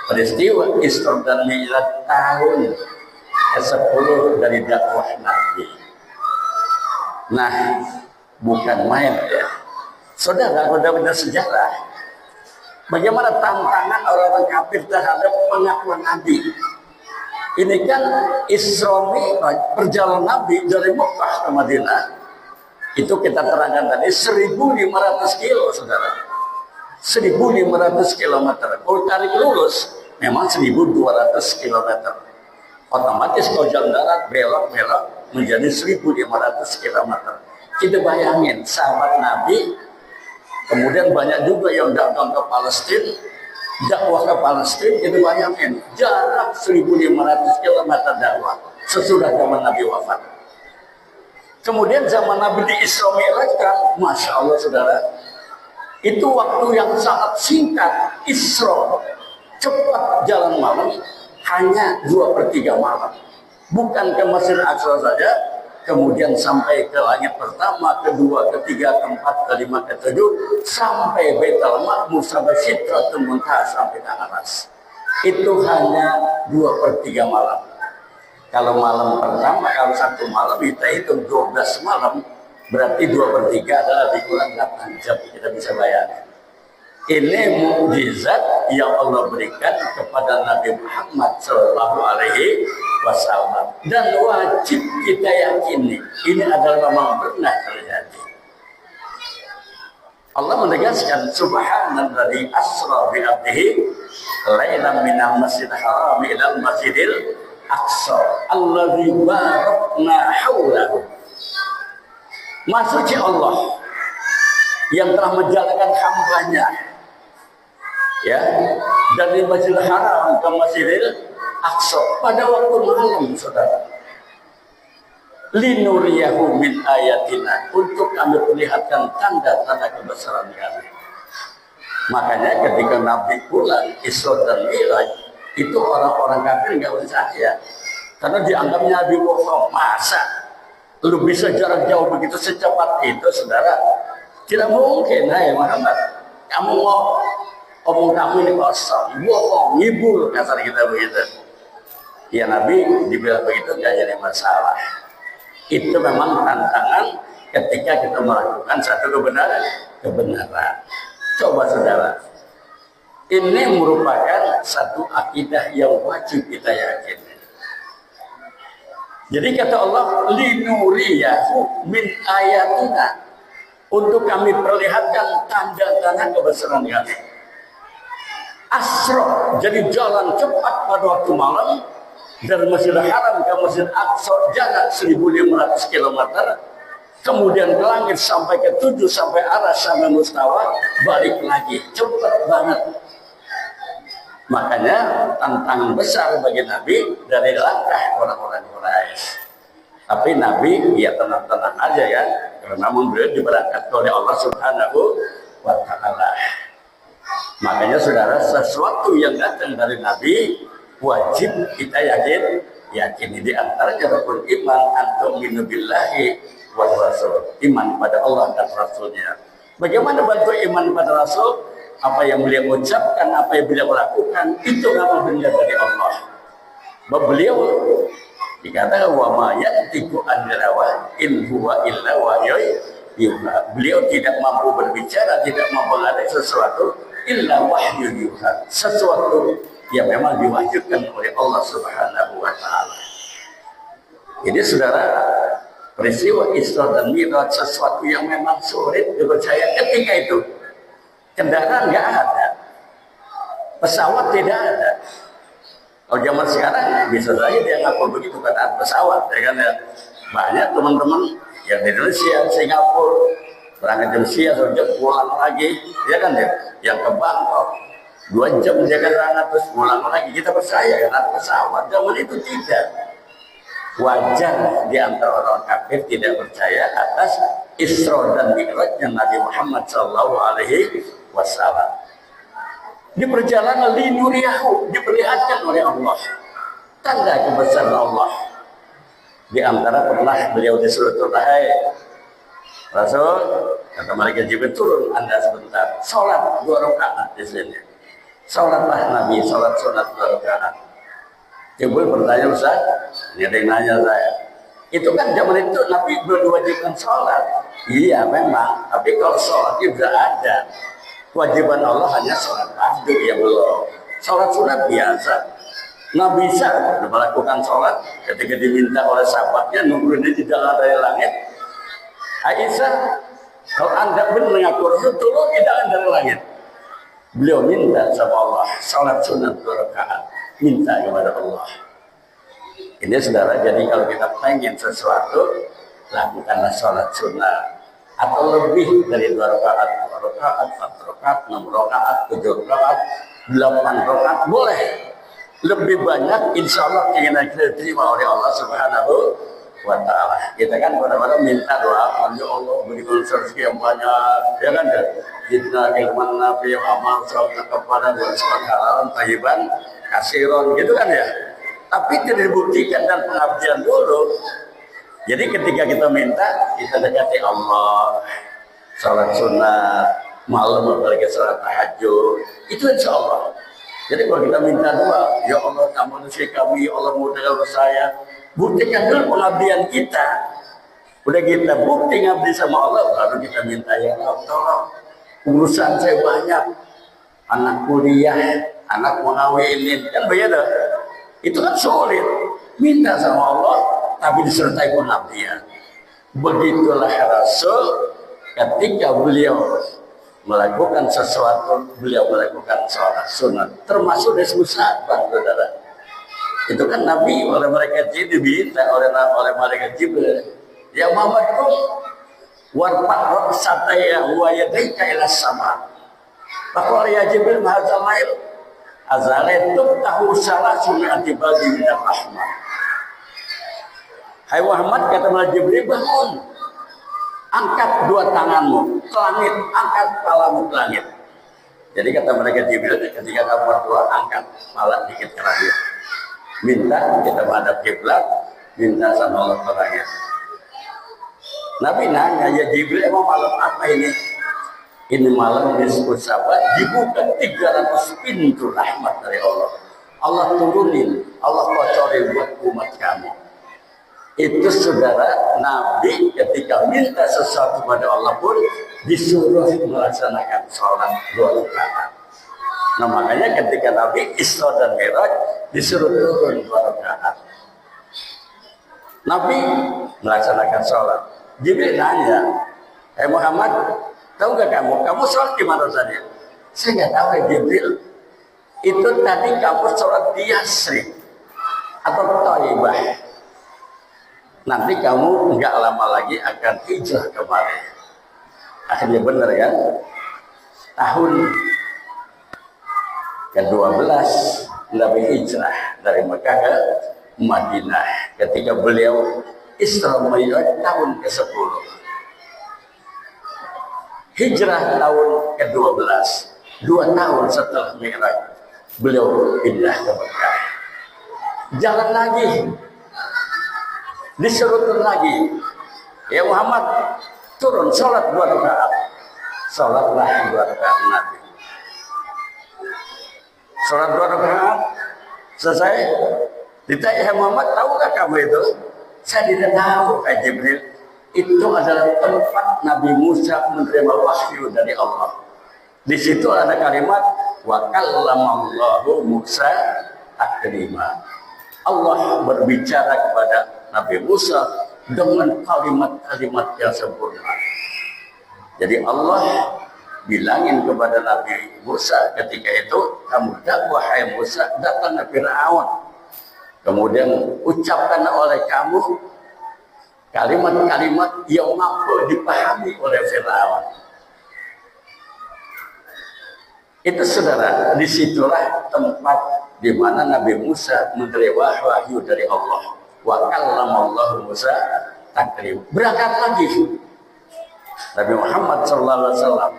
peristiwa Isra dan Mi'raj tahun ke-10 dari dakwah Nabi. Nah, bukan main ya. Saudara, kalau dalam sejarah, bagaimana tantangan orang-orang kafir terhadap pengakuan Nabi. Ini kan Isra Mi'raj, perjalanan Nabi dari Mekah ke Madinah. Itu kita terangkan tadi 1.500 kilo, saudara. 1.500 kilometer. Kalau tarik lurus, memang 1.200 kilometer. Otomatis kalau jalan darat belok-belok menjadi 1.500 kilometer. Kita bayangin, sahabat Nabi, kemudian banyak juga yang datang ke Palestina, dakwah ke Palestina, kita bayangin jarak 1.500 km dakwah sesudah zaman Nabi wafat. Kemudian zaman Nabi di Isra Mi'raj kan, Masya Allah, saudara, itu waktu yang sangat singkat. Isra cepat jalan malam, hanya 2/3 malam. Bukan ke Masjid Aqsa saja, kemudian sampai ke langit pertama, kedua, ketiga, keempat, kelima, ketujuh, sampai Baitul Ma'mur, sampai Sidratul Muntaha, sampai ke Aras. Itu hanya 2/3 malam. Kalau malam pertama, kalau 1 malam kita hitung 12 malam, berarti 2/3 adalah dikurang 8 jam. Kita bisa bayangkan. Ini mukjizat yang Allah berikan kepada Nabi Muhammad Sallallahu Alaihi Wasallam, dan wajib kita yakini ini adalah memang benar terjadi. Allah menegaskan, Subhanalladzi asra bi 'abdihi lailan minal masjidil haram ilal masjidil aqsa alladzi barakna haulahu. Maha suci Allah yang telah menjalankan hambanya, ya, dari Masjidil Haram ke Masjidil Aqsa pada waktu malam, saudara. Linuriyahu min ayatina, untuk kami perlihatkan tanda-tanda kebesaran kami. Makanya ketika Nabi pulang Isra dan Mi'raj, itu orang-orang kafir nggak percaya, karena dianggapnya Nabi bohong. Masa lu bisa jarak jauh begitu secepat itu, saudara? Tidak mungkin. Hai Muhammad, kamu mau omong kamu ini kosong, bohong, ngibul, kasar kita begitu. Ya, Nabi dibilang begitu gak jadi masalah. Itu memang tantangan ketika kita melakukan satu kebenaran. Coba, saudara, ini merupakan satu akidah yang wajib kita yakini. Jadi kata Allah, linuriyahu min ayatina, untuk kami perlihatkan tanda-tanda kebesaran kami. Asra, jadi jalan cepat pada waktu malam dari Masjidil Haram ke Masjid Aqsa, jarak 1.500 km, kemudian ke langit sampai ke 7 sampai arah sampai Mustawa, balik lagi, cepat banget. Makanya tantangan besar bagi Nabi dari langkah orang-orang Quraisy. Tapi Nabi ya tenang-tenang aja ya, karena beliau diberangkatkan oleh Allah Subhanahu wa Ta'ala. Makanya saudara, sesuatu yang datang dari Nabi wajib kita yakin. Di antaranya rukun iman, antuminu billahi wa rasul, iman pada Allah dan Rasulnya. Bagaimana bentuk iman pada Rasul? Apa yang beliau ucapkan, apa yang beliau lakukan, itu nama beliau dari Allah. Beliau dikatakan wa ma ya'tiku anil hawa in huwa illa wahyun yuha. Beliau tidak mampu berbicara, tidak mampu mengatakan sesuatu illa wahyun yuha, sesuatu yang memang diwahyukan oleh Allah Subhanahu wa Ta'ala. Ini saudara, peristiwa Isra dan Mi'raj sesuatu yang memang sulit dipercaya ketika itu. Kendaraan nggak ada, pesawat tidak ada. Kalau zaman sekarang bisa saja dia ngaku begitu kata pesawat, ya kan ya. Banyak teman-teman yang di Indonesia, Singapura, berangkat jam siang, jam pulang lagi, ya kan ya. Yang ke Bangkok 2 jam dia kan terus pulang lagi. Kita percaya kan pesawat. Zaman itu tidak. Wajar di antara orang kafir tidak percaya atas Isra dan Mi'rajnya Nabi Muhammad SAW. Di perjalanan linuriyahu, diperlihatkan oleh Allah tanda kebesaran Allah. Di antara pernah beliau disuruh turun, hai Rasul, kata malaikat Jibril, turun Anda sebentar, sholat 2 rakaat di sini. Sholatlah Nabi, sholat 2 rakaat. Jibril bertanya, Ustaz, ini ada yang nanya saya, itu kan zaman itu Nabi belum diwajibkan sholat. Iya memang, tapi kalau sholatnya sudah ada. Kewajiban Allah hanya sholat fardu ya belum. Sholat sunat biasa. Nabi bisa melakukan sholat ketika diminta oleh sahabatnya, nungguin di jalan dari langit. Aisyah, kalau anda benar mengaku Rasul, tolong tidak dari langit. Beliau minta sama Allah, sholat sunat 2 rakaat, minta kepada Allah. Ini saudara, jadi kalau kita pengen sesuatu, lakukanlah sholat sunat. Atau lebih dari 2 rakaat, 2 rakaat, 4 rakaat, 6 rakaat, 7 rakaat, 8 rakaat, boleh. Lebih banyak, insya Allah keinginan kita diterima oleh Allah Subhanahu wa Ta'ala. Kita kan pada-pada minta doa, ya Allah berikan rezeki yang banyak, ya kan ya. Kita ilman nabi yang amal sholat kepada bersekat halalan tayyiban kasiron, gitu kan ya. Tapi tidak dibuktikan dan pengabdian dulu. Jadi ketika kita minta, kita dekati Allah, salat sunat, malam apalagi salat tahajud, itu insya Allah. Jadi kalau kita minta doa, ya Allah kamu rezeki kami, ya Allah mudahkan saya, buktikan dulu pengabdian kita. Udah kita bukti ngabdi sama Allah, baru kita minta, ya Allah tolong, urusan saya banyak, anak kuliah, anak mau ngawinin, kan begitu. Itu kan sulit, minta sama Allah, tapi disertai pengabdian. Begitulah Rasul ketika beliau melakukan sesuatu, beliau melakukan sholat sunat, termasuk disebut sahabat, saudara. Itu kan Nabi oleh malaikat Jibril diminta oleh malaikat Jibril, ya Muhammadku warfa' sataya wa yadaika ila sama. Faqala ya Jibril mahadzal mail azalaitum tahu salah sunnati bagi min rahmah. Hai Muhammad, kata malaikat Jibril, bangun, angkat 2 tanganmu ke langit, angkat kepalamu ke langit. Jadi kata malaikat Jibril, ketika kamu berdoa, angkat kepala dikit ke langit. Minta kita menghadap kiblat, minta sama Allah ke langit. Nabi nanya, ya Jibril, emang malam apa ini? Ini malam disebut sahabat, dibuka 300 pintu rahmat dari Allah. Allah turunin, Allah bocorin buat umat kamu. Itu saudara, Nabi ketika minta sesuatu pada Allah pun disuruh melaksanakan sholat 2 rakaat. Nah makanya ketika Nabi Isra dan Mi'raj disuruh turun 2 rakaat. Nabi melaksanakan sholat. Jibril nanya, Muhammad, tahu nggak kamu sholat di mana saja? Saya nggak tahu ya Jibril. Itu tadi kamu sholat di Yasrib atau Thaibah. Nanti kamu nggak lama lagi akan hijrah kemari. Akhirnya benar kan? Tahun ke-12 Nabi hijrah dari Mekah ke Madinah ketika beliau Isra Mi'raj tahun ke-10. Hijrah tahun ke-12, 2 tahun setelah Mi'raj, beliau pindah ke Mekah. Jalan lagi, disuruh turun lagi. Ya Muhammad, turun sholat 2 rakaat. Sholatlah 2 rakaat Nabi. Sholat 2 rakaat selesai. Ditanya, Muhammad, tahukah kamu itu? Saya tidak tahu, kata Jibril. Itu adalah tempat Nabi Musa menerima wahyu dari Allah. Di situ ada kalimat wa kallamallahu Musa taklima. Allah berbicara kepada Nabi Musa dengan kalimat-kalimat yang sempurna. Jadi Allah bilangin kepada Nabi Musa ketika itu, kamu dakwah hai Musa, datang ke Fir'aun. Kemudian ucapkan oleh kamu kalimat-kalimat yang mampu dipahami oleh Fir'aun. Itu saudara, disitulah tempat di mana Nabi Musa menerima wahyu dari Allah. Wa kallamallahu Musa taklima. Berangkat lagi. Nabi Muhammad SAW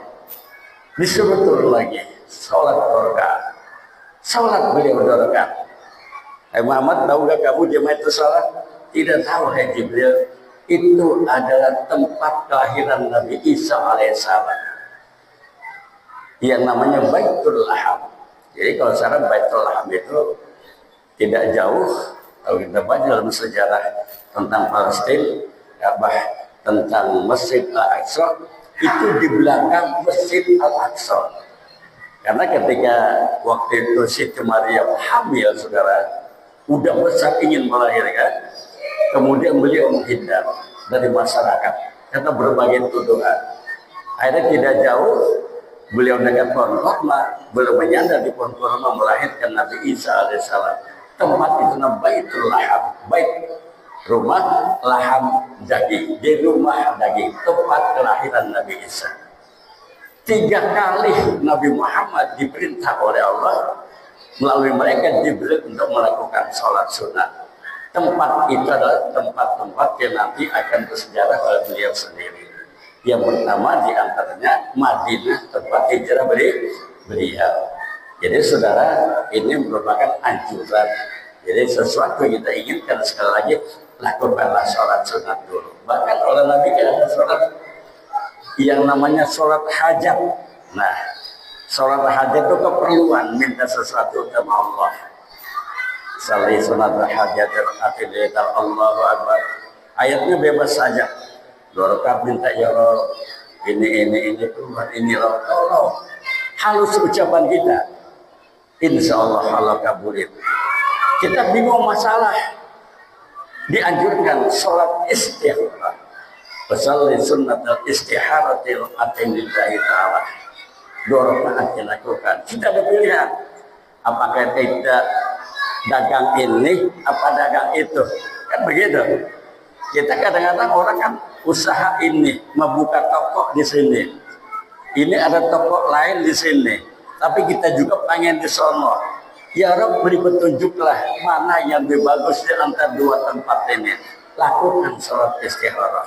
disuruh turun lagi, sholat 2 rakaat. Sholat beliau 2 rakaat. Muhammad, tahu gak kamu di mana itu sholat? Tidak tahu, Jibril. Itu adalah tempat kelahiran Nabi Isa alaihissalam yang namanya Baitul Laham. Jadi kalau sekarang Baitul Laham itu tidak jauh. Kalau kita baca dalam sejarah tentang Palestina, tentang Masjid Al-Aqsa, itu di belakang Masjid Al-Aqsa. Karena ketika waktu itu Siti Maryam hamil, saudara, udah besar ingin melahirkan, kemudian beliau menghindar dari masyarakat karena berbagai tuduhan. Akhirnya tidak jauh, beliau dekat pohon kurma, belum menyandar di pohon kurma melahirkan Nabi Isa alaihissalam. Tempat itu namanya Baitul Laham, bait rumah, laham daging, di rumah daging, tempat kelahiran Nabi Isa. 3 kali Nabi Muhammad diperintah oleh Allah melalui mereka Jibril untuk melakukan sholat sunat. Tempat itu adalah tempat-tempat yang nanti akan bersejarah oleh beliau sendiri. Yang pertama diantaranya Madinah, tempat hijrah beliau. Jadi saudara, ini merupakan anjuran. Jadi sesuatu yang kita inginkan, sekali lagi lakukanlah sholat sunat dulu. Bahkan oleh Nabi kita ada sholat yang namanya sholat hajat. Nah, sholat hajat itu keperluan, minta sesuatu sama Allah. Salih sunat hajat atidatal Allahu Akbar. Ayatnya bebas saja. 2 rakaat minta ya Allah, ini keluar, ini Allah. Halus ucapan kita. Insya Allah Allah kabulin. Kita bingung masalah. Dianjurkan sholat istikharah. Salih sunat al-istikharati atinillahi ta'ala. 2 rakaat dilakukan. Kita ada pilihan. Apakah tidak dagang ini, apa dagang itu? Kan begitu. Kita kadang-kadang orang kan usaha ini, membuka toko di sini. Ini ada toko lain di sini. Tapi kita juga pengen di sono. Ya Rabb, beri petunjuklah mana yang lebih bagus di antara 2 tempat ini. Lakukan sholat istikharah.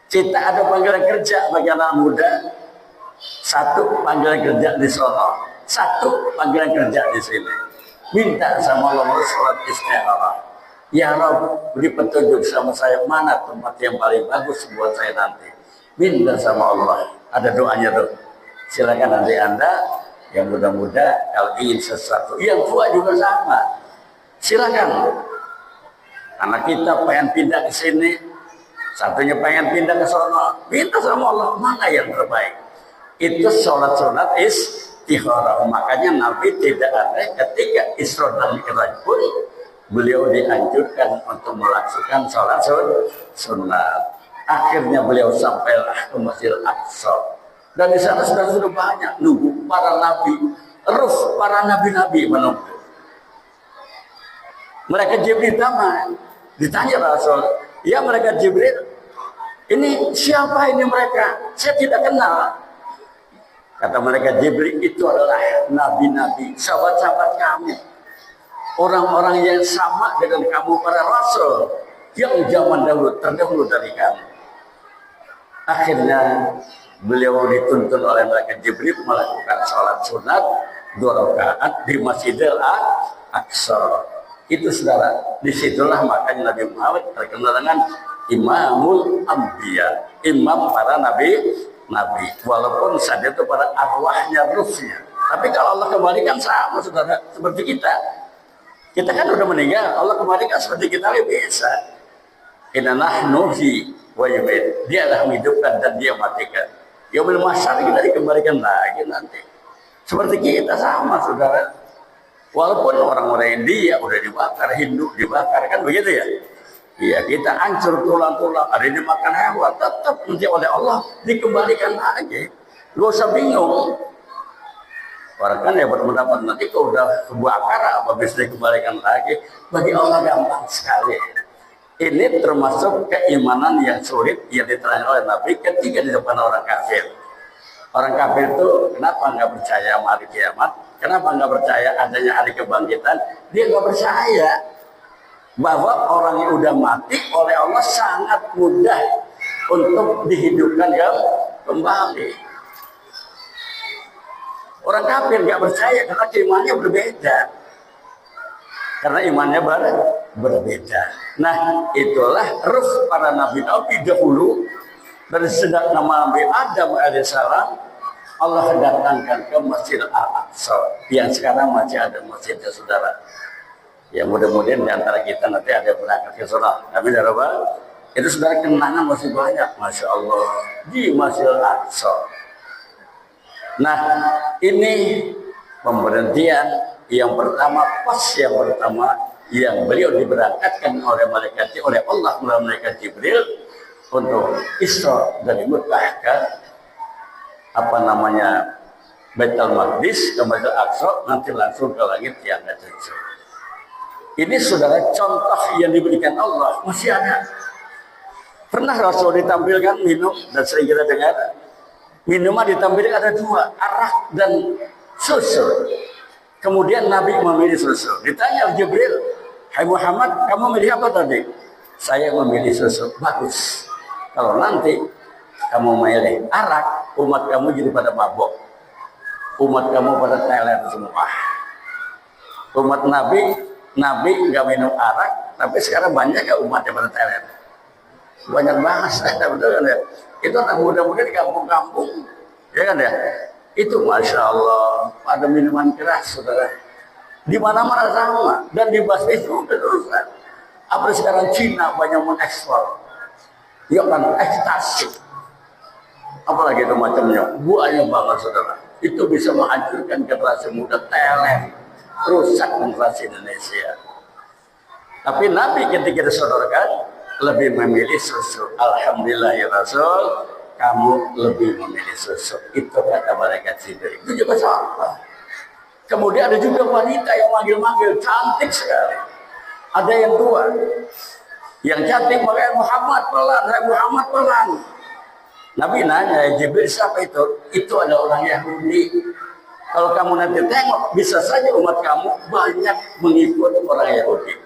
Kita ada panggilan kerja bagi anak muda. 1 panggilan kerja di sono, 1 panggilan kerja di sini. Minta sama Allah sholat istikharah. Ya Rabb, beri petunjuk sama saya mana tempat yang paling bagus buat saya nanti. Minta sama Allah. Ada doanya tuh. Silakan nanti Anda yang muda-muda kalau ingin sesuatu. Yang tua juga sama. Silakan. Anak kita pengen pindah ke sini, satunya pengen pindah ke sana. Minta sama Allah mana yang terbaik. Itu sholat istikharah. Makanya Nabi tidak ada ketika Isra dan Mi'raj pun beliau dianjurkan untuk melaksanakan sholat sunat. Akhirnya beliau sampailah ke Masjid Al-Aqsa. Dan di sana sudah banyak nunggu para nabi, terus para nabi-nabi menunggu. Mereka Jibril ditanya Rasul, ya mereka Jibril, ini siapa ini mereka? Saya tidak kenal. Kata mereka Jibril, itu adalah nabi-nabi, sahabat-sahabat kami. Orang-orang yang sama dengan kamu para Rasul, yang zaman dahulu, terdahulu dari kamu. Akhirnya beliau dituntun oleh mereka Jibril melakukan sholat sunat 2 rakaat di Masjidil Aqsa. Itu saudara, disitulah makanya Nabi Muhammad terkenal dengan Imamul Anbiya, imam para nabi. Walaupun saja itu pada arwahnya, ruhnya. Tapi kalau Allah kembalikan sama saudara, seperti kita. Kita kan udah meninggal, Allah kembalikan seperti kita bisa. Inna nahnu wa yumit. Dia adalah menghidupkan dan dia matikan. Yaumil mahsyar kita dikembalikan lagi nanti. Seperti kita sama saudara. Walaupun orang-orang India udah dibakar, Hindu dibakar, kan begitu ya? Iya, kita hancur tulang-tulang, ada yang dimakan hewan, tetap nanti oleh Allah dikembalikan lagi. Gak usah bingung. Orang kan ya berpendapat nanti kalau udah kebakar apa bisa dikembalikan lagi. Bagi Allah gampang sekali. Ini termasuk keimanan yang sulit yang diterangkan oleh Nabi ketika di depan orang kafir. Orang kafir itu kenapa nggak percaya hari kiamat? Kenapa nggak percaya adanya hari kebangkitan? Dia nggak percaya bahwa orang yang udah mati oleh Allah sangat mudah untuk dihidupkan kembali. Orang kafir nggak percaya karena imannya berbeda. Karena imannya berbeda. Nah, itulah ruh para nabi dahulu. Dari sejak nama Nabi Adam alaihissalam, Allah datangkan ke Masjid Al-Aqsa yang sekarang masih ada masjidnya saudara. Ya mudah-mudahan di antara kita nanti ada berangkat ke sana. Amin ya Rabbal. Itu saudara kenangan masih banyak, masya Allah di Masjid Al-Aqsa. Nah, ini pemberhentian yang pertama, yang pertama yang beliau diberangkatkan oleh malaikat oleh Allah melalui malaikat Jibril untuk Isra dari Mekah ke Baitul Maqdis ke Masjid Al-Aqsa, nanti langsung ke langit yang ketujuh. Ini saudara contoh yang diberikan Allah masih ada. Pernah Rasul ditampilkan minum dan sering kita dengar minuman ditampilkan ada 2, arak dan susu. Kemudian Nabi memilih susu. Ditanya Jibril, hai Muhammad, kamu milih apa tadi? Saya memilih susu. Bagus. Kalau nanti kamu milih arak, umat kamu jadi pada mabok. Umat kamu pada teler semua. Umat Nabi nggak minum arak, tapi sekarang banyak ya umatnya pada teler. Banyak banget, betul kan ya? Itu anak muda-muda di kampung-kampung, ya kan ya? Itu masya Allah, ada minuman keras, saudara. Di mana-mana sama, dan di bahasa itu berurusan. Apalagi sekarang Cina banyak mengekspor. Ya kan, ekstasi. Apalagi itu macamnya, banyak banget saudara. Itu bisa menghancurkan generasi muda teler, rusak generasi Indonesia. Tapi Nabi ketika disodorkan lebih memilih susu. Alhamdulillah ya Rasul, kamu lebih memilih susu. Itu kata malaikat Jibril. Itu juga salah. Kemudian ada juga wanita yang manggil-manggil, cantik sekali. Ada yang tua, yang cantik makanya Muhammad pelan, Muhammad pelan. Nabi nanya, Jibril siapa itu? Itu adalah orang Yahudi. Kalau kamu nanti tengok, bisa saja umat kamu banyak mengikut orang Yahudi.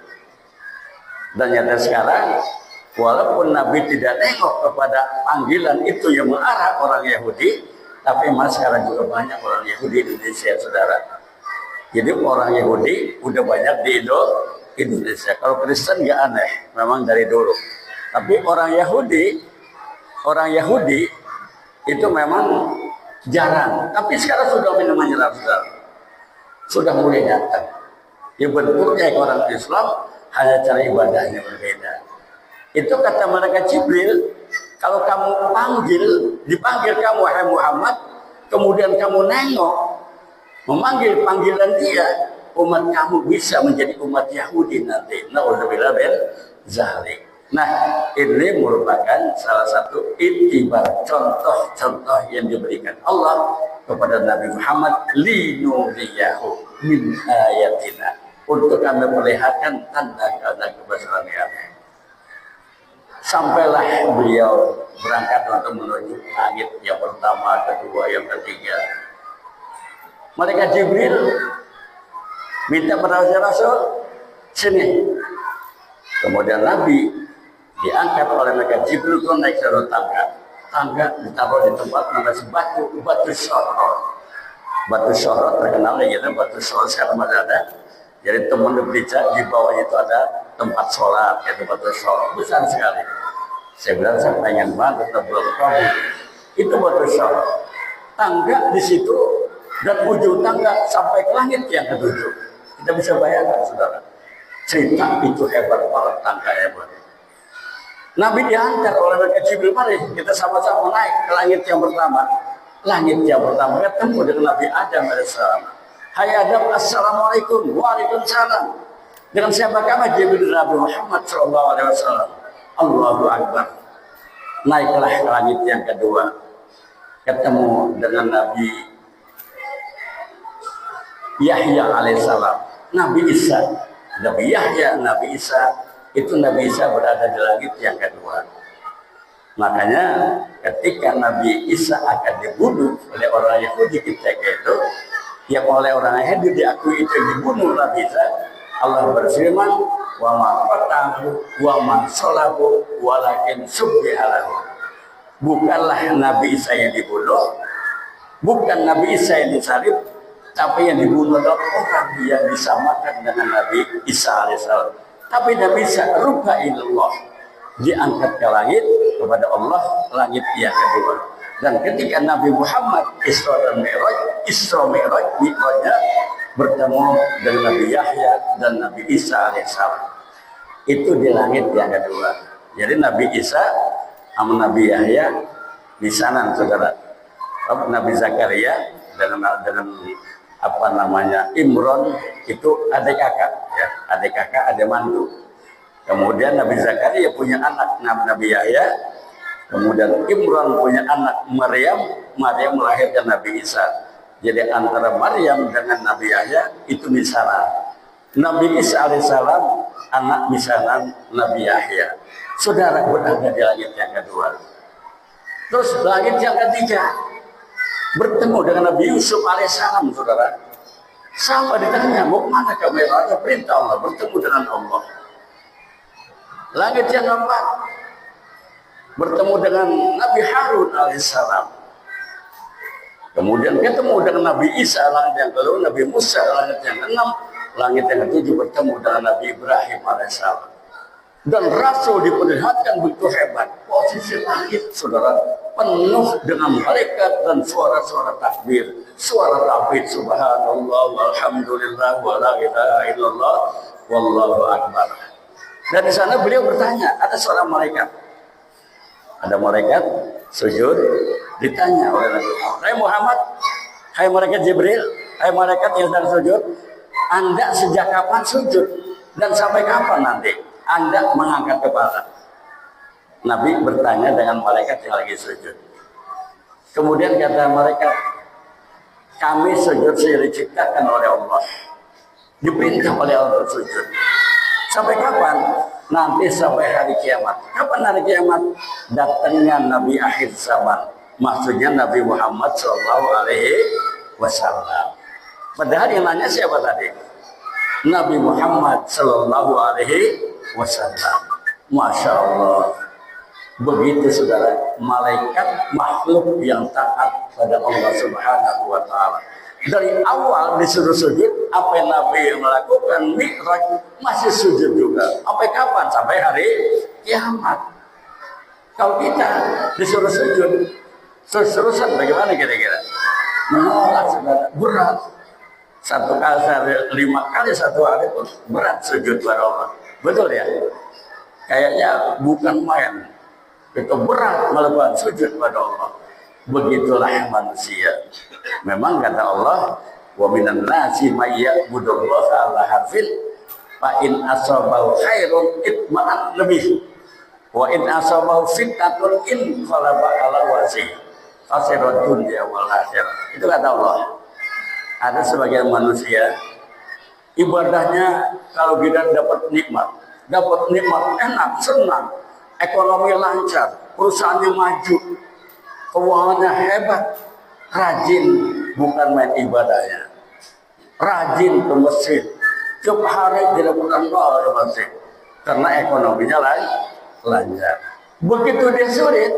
Dan nyata sekarang, walaupun Nabi tidak tengok kepada panggilan itu yang mengarah orang Yahudi, tapi mas sekarang juga banyak orang Yahudi di Indonesia, saudara. Jadi orang Yahudi udah banyak di Indonesia. Kalau Kristen nggak aneh, memang dari dulu. Tapi orang Yahudi itu memang jarang. Tapi sekarang sudah menyerap, saudara. Sudah mulai datang. Ya bentuknya orang Islam, hanya cara ibadahnya berbeda. Itu kata malaikat Jibril, kalau kamu dipanggil kamu wahai Muhammad, kemudian kamu nengok, memanggil panggilan dia, umat kamu bisa menjadi umat Yahudi nanti. Na'udzubillah min dzalik. Nah, ini merupakan salah satu iktibar, contoh-contoh yang diberikan Allah kepada Nabi Muhammad linuriyahu min ayatina, untuk kami perlihatkan tanda-tanda kebesarannya. Sampailah beliau berangkat untuk menuju langit yang pertama, kedua, yang ketiga. Malaikat Jibril minta pada Rasul, sini. Kemudian Nabi diangkat oleh malaikat Jibril itu naik ke tangga. Tangga ditaruh di tempat namanya batu sorot. Batu sorot terkenal ya, gitu, batu sorot sekarang masih ada. Jadi teman berbicara di bawah itu ada tempat sholat, yaitu batu sorot besar sekali. Saya bilang saya pengen banget belum tahu. Itu batu sorot. Tangga di situ dan ujung tangga sampai ke langit yang ketujuh. Kita bisa bayangkan, saudara. Cerita itu hebat banget, tangga hebat. Nabi diantar oleh malaikat Jibril, mari kita sama-sama naik ke langit yang pertama. Langit yang pertama ketemu dengan Nabi Adam alaihissalam. Hai Adam, assalamualaikum. Waalaikumsalam. Dengan siapa kamu? Jibril Nabi Muhammad sallallahu alaihi wasallam. Allahu Akbar. Naiklah ke langit yang kedua. Ketemu dengan Nabi Yahya alaihissalam. Nabi Isa. Nabi Yahya, Nabi Isa. Itu Nabi Isa berada di langit yang kedua. Makanya ketika Nabi Isa akan dibunuh oleh orang Yahudi ketika itu, yang oleh orang Yahudi diakui itu dibunuh Nabi Isa, Allah berfirman, wa ma qatahu wa ma salabu walakin subbiha lahu. Bukanlah Nabi Isa yang dibunuh, bukan Nabi Isa yang disalib, tapi yang dibunuh adalah orang yang disamakan dengan Nabi Isa alaihissalam. Tapi Nabi Isa ruba ilallah, diangkat ke langit kepada Allah, langit yang kedua. Dan ketika Nabi Muhammad Isra dan Mi'raj, Mi'rajnya bertemu dengan Nabi Yahya dan Nabi Isa alaihissalam. Itu di langit yang kedua. Jadi Nabi Isa sama Nabi Yahya di sana, saudara. Nabi Zakaria dengan apa namanya Imron itu adik kakak, ya, adik kakak, adik mantu. Kemudian Nabi Zakaria punya anak Nabi Yahya, kemudian Imron punya anak Maryam melahirkan Nabi Isa. Jadi antara Maryam dengan Nabi Yahya itu misalan. Nabi Isa alaihissalam anak misalan Nabi Yahya. Saudara berada di langit yang kedua. Terus langit yang ketiga bertemu dengan Nabi Yusuf alaihissalam, saudara. Sama ditanya, mau kemana kamu? Ada perintah Allah, bertemu dengan Allah. Langit yang keempat bertemu dengan Nabi Harun alaihissalam. Kemudian ketemu dengan Nabi Isa, langit yang kedua, Nabi Musa, langit yang keenam, langit yang ketujuh bertemu dengan Nabi Ibrahim alaihissalam. Dan Rasul diperlihatkan begitu hebat. Posisi langit, saudara, penuh dengan malaikat dan suara-suara takbir, suara tauhid, subhanallah, walhamdulillah, wa la ilaha illallah, wallahu akbar. Dan di sana beliau bertanya, ada seorang malaikat. Ada malaikat sujud, ditanya oleh Nabi Muhammad, hai Muhammad, hai malaikat Jibril, hai malaikat yang sedang sujud, Anda sejak kapan sujud dan sampai kapan nanti Anda mengangkat kepala? Nabi bertanya dengan malaikat yang lagi sujud. Kemudian kata malaikat, kami sujud sendiri diciptakan oleh Allah, diperintah oleh Allah sujud. Sampai kapan? Nanti sampai hari kiamat. Kapan hari kiamat? Datangnya Nabi akhir zaman. Maksudnya Nabi Muhammad SAW. Padahal yang nanya siapa tadi? Nabi Muhammad SAW. Masya Allah. Begitu saudara, malaikat makhluk yang taat pada Allah Subhanahu wa Ta'ala. Dari awal disuruh sujud, apa yang Nabi melakukan Mi'raj masih sujud juga. Sampai kapan? Sampai hari kiamat. Kalau kita disuruh sujud terus-terusan, bagaimana kira-kira? Menolak, saudara, berat. Satu kali sehari, 5 kali satu hari pun berat sujud kepada Allah. Betul ya? Kayaknya bukan main. Itu berat melakukan sujud kepada Allah. Begitulah manusia. Memang kata Allah, Wa minan nasi may ya'budullaha ala harfin fa in asabahu khairun itma'an lebih wa in asabahu fitnatun in qalaba ala wajhi khasirat dunya wal akhirah. Itu kata Allah. Ada sebagian manusia ibadahnya kalau kita dapat nikmat enak, senang, ekonomi lancar, perusahaannya maju, keuangannya hebat, rajin bukan main ibadahnya, rajin ke masjid, tiap hari tidak pernah ke masjid karena ekonominya lancar. Begitu dia sulit,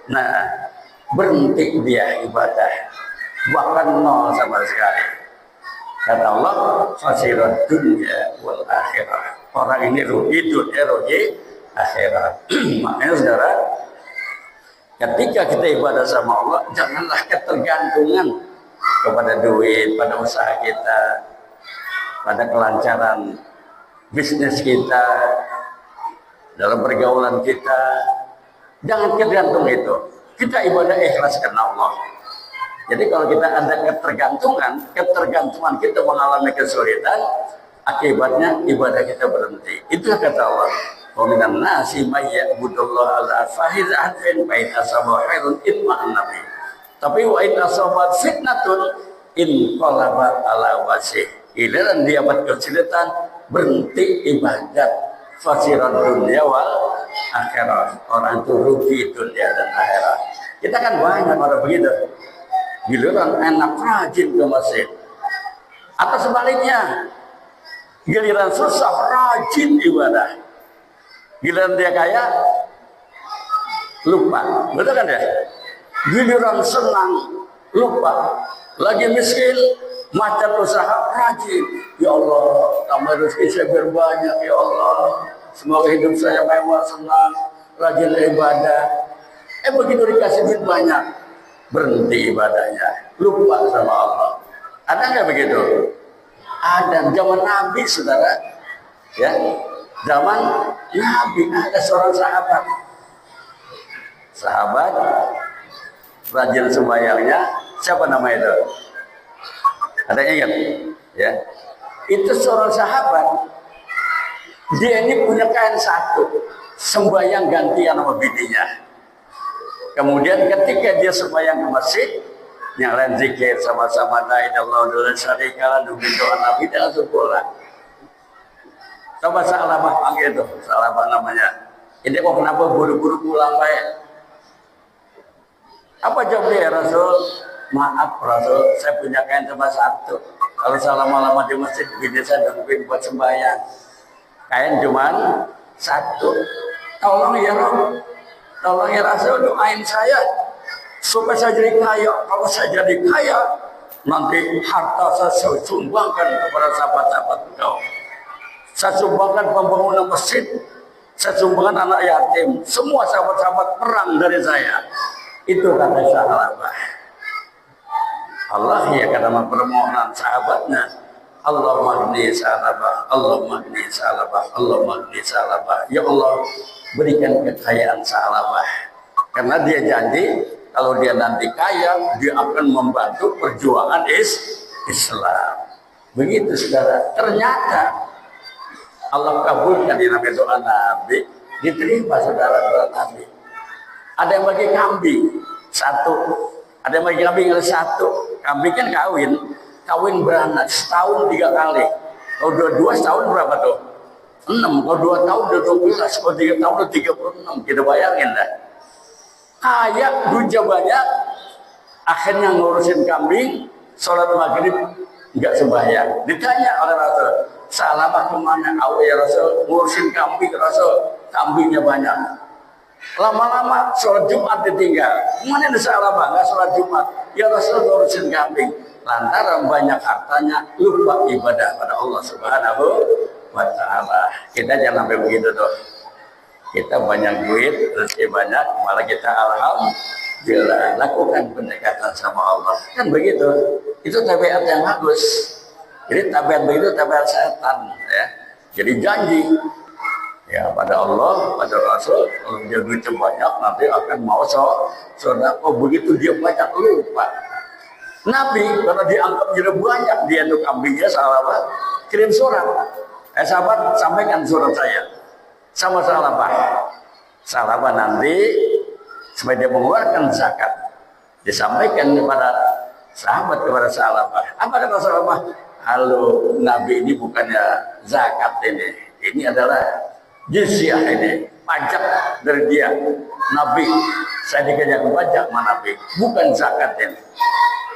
nah berhenti dia ibadah, bahkan nol sama sekali. Kata Allah, khasirat dunya wal akhirah. Orang ini rugi dunia, rugi akhirat. Makanya saudara, ketika kita ibadah sama Allah, janganlah ketergantungan kepada duit, pada usaha kita, pada kelancaran bisnis kita, dalam pergaulan kita. Jangan tergantung itu. Kita ibadah ikhlas karena Allah. Jadi kalau kita ada ketergantungan kita mengalami kesulitan, akibatnya ibadah kita berhenti. Itu kata Allah. Wa minan nasi may ya'budullaha ala fahizatin fa in asaba khairun itma'an nabi. Tapi wa in asabat fitnatun in qalabat ala wajhi. Giliran dia dapat kesulitan, berhenti ibadat. Fasirat dunia wal akhirat. Orang itu rugi dunia dan akhirat. Kita kan banyak orang begitu. Giliran enak rajin ke masjid, atau sebaliknya giliran susah rajin ibadah, giliran dia kaya lupa, betul kan ya? Giliran senang lupa, lagi miskin macet usaha rajin, ya Allah tambah rezeki saya berbanyak, ya Allah semoga hidup saya mewah, senang, rajin ibadah. Begitu dikasih duit banyak, berhenti ibadahnya, lupa sama Allah. Ada nggak begitu? Ada. Zaman Nabi, saudara, ya, zaman Nabi ada seorang sahabat rajin sembahyangnya. Siapa nama itu? Ada yang ingat? Ya, itu seorang sahabat. Dia ini punya kain satu, sembahyang gantian sama bininya. Kemudian ketika dia sembahyang ke masjid, yang lain zikir sama-sama la ilaha illallah syarikalah, demi doa Nabi dan langsung pulang. Coba Salamah panggil itu, Salamah namanya. Ini kok kenapa buru-buru pulang baik? Apa jawab dia? Rasul, maaf Rasul, saya punya kain cuma satu. Kalau lama-lama di masjid, bini saya nungguin buat sembahyang. Kain cuma satu. Tolong ya Rasul. Tolong ya Rasul, doain saya supaya saya jadi kaya. Kalau saya jadi kaya, nanti harta saya sumbangkan kepada sahabat-sahabat engkau. Saya sumbangkan pembangunan masjid, saya sumbangkan anak yatim. Semua sahabat-sahabat perang dari saya. Itu kata Salamah. Allah ya kata permohonan sahabatnya. Allah magni Salamah, Allah magni Salamah, Allah magni Salamah. Ya Allah, berikan kekayaan Salamah, karena dia janji kalau dia nanti kaya, dia akan membantu perjuangan Islam. Begitu saudara. Ternyata Allah kabulkan di namanya doa Nabi, diterima saudara doa Nabi. Ada yang bagi kambing satu, ada yang bagi kambing satu. Kambing kan kawin beranak setahun 3 kali. Kalau 2 setahun berapa tuh? 6. Kalau 2 tahun udah 12. Kalau 3 tahun udah 36. Kita bayangin dah. Kaya, duitnya banyak, akhirnya ngurusin kambing, sholat maghrib nggak sembahyang. Ditanya oleh Rasul, Salamah kemana? Ya Rasul, ngurusin kambing Rasul, kambingnya banyak. Lama-lama sholat Jumat ditinggal. Mana ada Salamah nggak sholat Jumat? Ya Rasul ngurusin kambing. Lantaran banyak hartanya, lupa ibadah pada Allah Subhanahu wa Ta'ala. Kita jangan sampai begitu tuh. Kita banyak duit, rezeki banyak, malah kita alhamdulillah lakukan pendekatan sama Allah. Kan begitu. Itu tabiat yang bagus. Jadi tabiat begitu tabiat setan, ya. Jadi janji ya pada Allah, pada Rasul, kalau dia duitnya banyak nanti akan mau sedekah. Begitu dia banyak lupa. Nabi karena dianggap jadi banyak dia itu kambingnya sahabat kirim surat. Sahabat sampaikan surat saya sama sahabat nanti supaya dia mengeluarkan zakat. Disampaikan kepada sahabat apa kata sahabat? Halo, Nabi ini bukannya zakat ini adalah jizyah, ini pajak dari dia. Nabi, saya dikejar pajak sama Nabi, bukan zakat ini.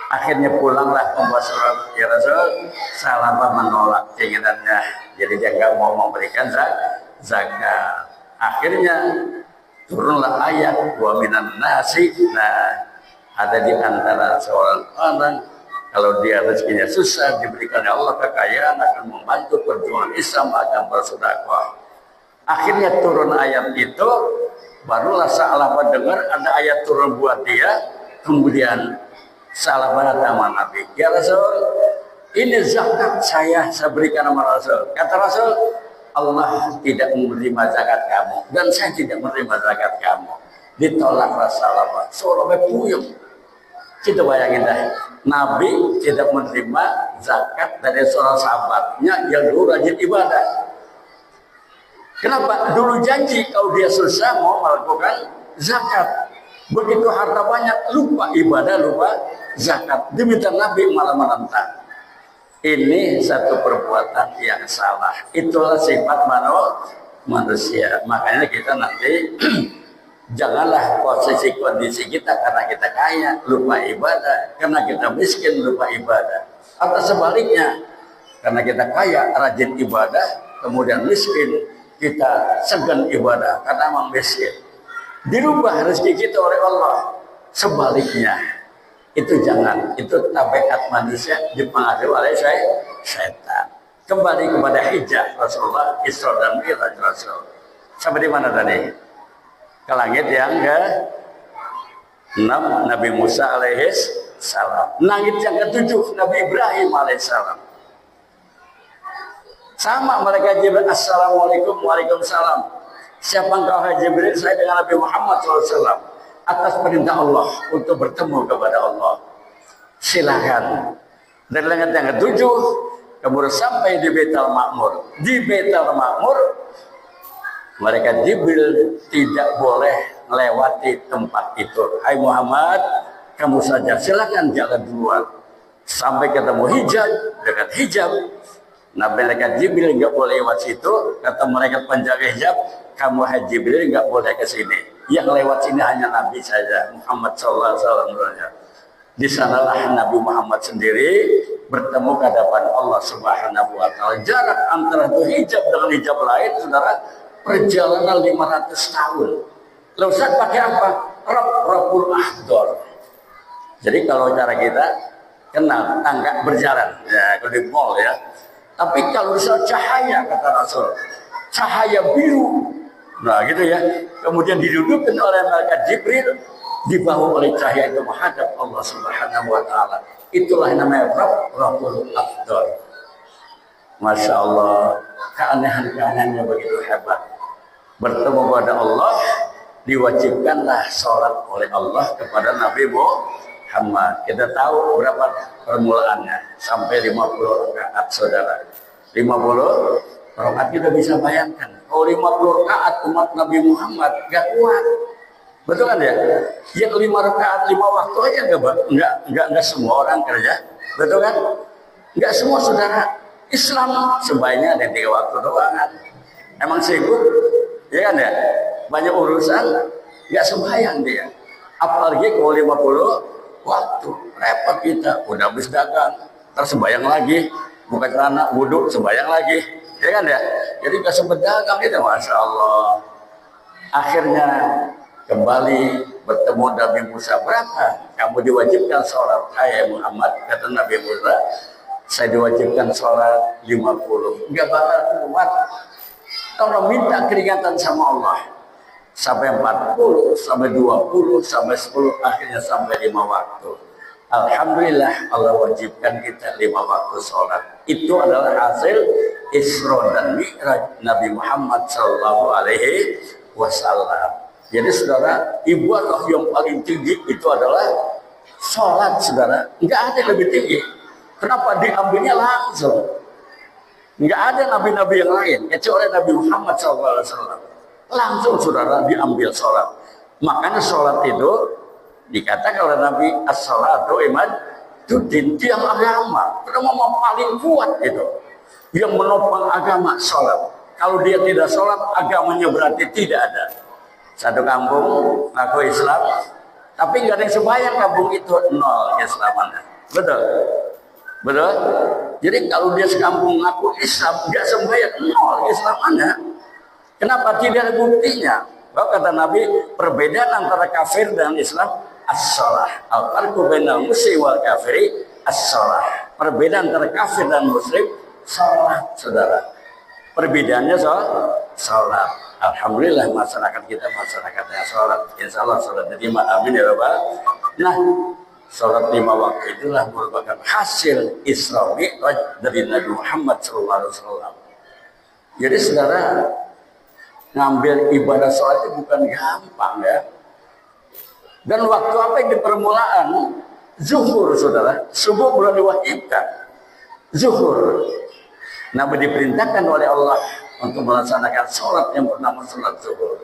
Akhirnya pulanglah membawa surat, ya Rasul, sahabat menolak keinginannya, jadi dia nggak mau memberikan zakat. Akhirnya turunlah ayat wa minan nasi. Nah, ada di antara seorang orang kalau dia rezekinya susah diberikan Allah kekayaan akan membantu perjuangan Islam akan bersedekah. Akhirnya turun ayat itu, barulah sahabat dengar ada ayat turun buat dia. Kemudian sahabat sama Nabi, ya Rasul, ini zakat saya berikan sama Rasul. Kata Rasul, Allah tidak menerima zakat kamu dan saya tidak menerima zakat kamu. Ditolaklah sahabat, seorang puyeng. Kita bayangin dah, Nabi tidak menerima zakat dari seorang sahabatnya yang dulu rajin ibadah. Kenapa? Dulu janji kalau dia susah mau melakukan zakat. Begitu harta banyak, lupa ibadah, lupa zakat. Diminta Nabi malah menentang. Ini satu perbuatan yang salah. Itulah sifat manusia. Makanya kita nanti janganlah posisi kondisi kita karena kita kaya lupa ibadah, karena kita miskin lupa ibadah, atau sebaliknya karena kita kaya rajin ibadah kemudian miskin kita segan ibadah karena memang miskin. Dirubah rezeki kita oleh Allah. Sebaliknya itu jangan, itu tabiat manusia dipengaruhi oleh setan. Kembali kepada hijab Rasulullah Isra dan Mi'raj Rasul. Sampai di mana tadi? Ke langit yang ke-6 Nabi Musa alaihissalam. Langit yang ke-7 Nabi Ibrahim alaihissalam. Sama mereka Jibril, assalamualaikum, waalaikumsalam. Siapa engkau hai Jibril? Saya dengan Nabi Muhammad SAW. Atas perintah Allah untuk bertemu kepada Allah. Silakan. Dari langit yang ke-7 kemudian sampai di Baitul Ma'mur. Di Baitul Ma'mur mereka Jibril tidak boleh melewati tempat itu. Hai Muhammad, kamu saja silakan jalan duluan. Sampai ketemu hijab, dekat hijab. Nah, mereka Jibril nggak boleh lewat situ. Kata mereka penjaga hijab, kamu hai Jibril nggak boleh ke sini. Yang lewat sini hanya Nabi saja, Muhammad SAW. Di sanalah Nabi Muhammad sendiri bertemu ke hadapan Allah Subhanahu Wa Taala. Jarak antara itu hijab dengan hijab lain, saudara, perjalanan 500 tahun. Lalu Ustaz pakai apa? Rabbul Ahdor. Jadi kalau cara kita kenal tangga berjalan, ya kalau di mall ya. Tapi kalau misal cahaya kata Rasul, cahaya biru, nah gitu ya. Kemudian didudukkan oleh malaikat Jibril, dibawa oleh cahaya itu menghadap Allah Subhanahu Wa Taala. Itulah yang namanya Rabbul Ahdor. Masya Allah, keanehan-keanehannya begitu hebat. Bertemu kepada Allah, diwajibkanlah sholat oleh Allah kepada Nabi Muhammad. Kita tahu berapa permulaannya, sampai 50 rakaat saudara. 50 rakaat kita bisa bayangkan. Kalau 50 rakaat umat Nabi Muhammad gak kuat. Betul kan ya? Yang 5 rakaat 5 waktu aja enggak semua orang kerja. Betul kan? Enggak semua saudara. Islam sebaiknya ada 3 waktu doang kan. Emang sibuk? Ya kan ya? Banyak urusan, nggak sembahyang dia. Apalagi kalau 50 waktu, repot kita. Udah habis dagang, terus sembahyang lagi. Buka celana, wudhu, sembahyang lagi. Ya kan ya? Jadi nggak sempat dagang kita, Masya Allah. Akhirnya kembali bertemu Nabi Musa. Berapa? Kamu diwajibkan sholat. Hai Muhammad, kata Nabi Musa, saya diwajibkan sholat 50. Nggak bakal kuat. Kalau minta keringatan sama Allah sampai 40, sampai 20, sampai 10, akhirnya sampai 5 waktu. Alhamdulillah Allah wajibkan kita 5 waktu sholat. Itu adalah hasil Isra dan Mi'raj Nabi Muhammad SAW. Jadi saudara, ibadah yang paling tinggi itu adalah Sholat, saudara, nggak ada yang lebih tinggi. Kenapa diambilnya langsung? Nggak ada nabi-nabi yang lain kecuali Nabi Muhammad SAW. Langsung saudara diambil sholat. Makanya sholat itu dikatakan oleh Nabi as-salatu imaduddin, tiang agama. Karena paling kuat itu yang menopang agama sholat. Kalau dia tidak sholat, agamanya berarti tidak ada. Satu kampung ngaku Islam, tapi nggak ada yang sembahyang, kampung itu nol keislamannya. Betul? Betul? Jadi kalau dia sekampung ngaku Islam, nggak sembahyang, nol keislamannya. Kenapa? Tidak ada buktinya. Bahwa kata Nabi, perbedaan antara kafir dan Islam as-shalah. Al-farqu bainal muslim wal kafiri as-shalah. Perbedaan antara kafir dan muslim salat, saudara. Perbedaannya salat. Alhamdulillah masyarakat kita masyarakatnya salat. Insya Allah salat diterima. Amin ya Rabbal. Nah, salat 5 waktu itulah merupakan hasil Isra Mi'raj dari Nabi Muhammad SAW. Jadi saudara, ngambil ibadah salat itu bukan gampang ya. Dan waktu apa yang di permulaan? Zuhur, saudara. Subuh belum diwajibkan. Zuhur. Nabi diperintahkan oleh Allah untuk melaksanakan sholat yang bernama sholat zuhur.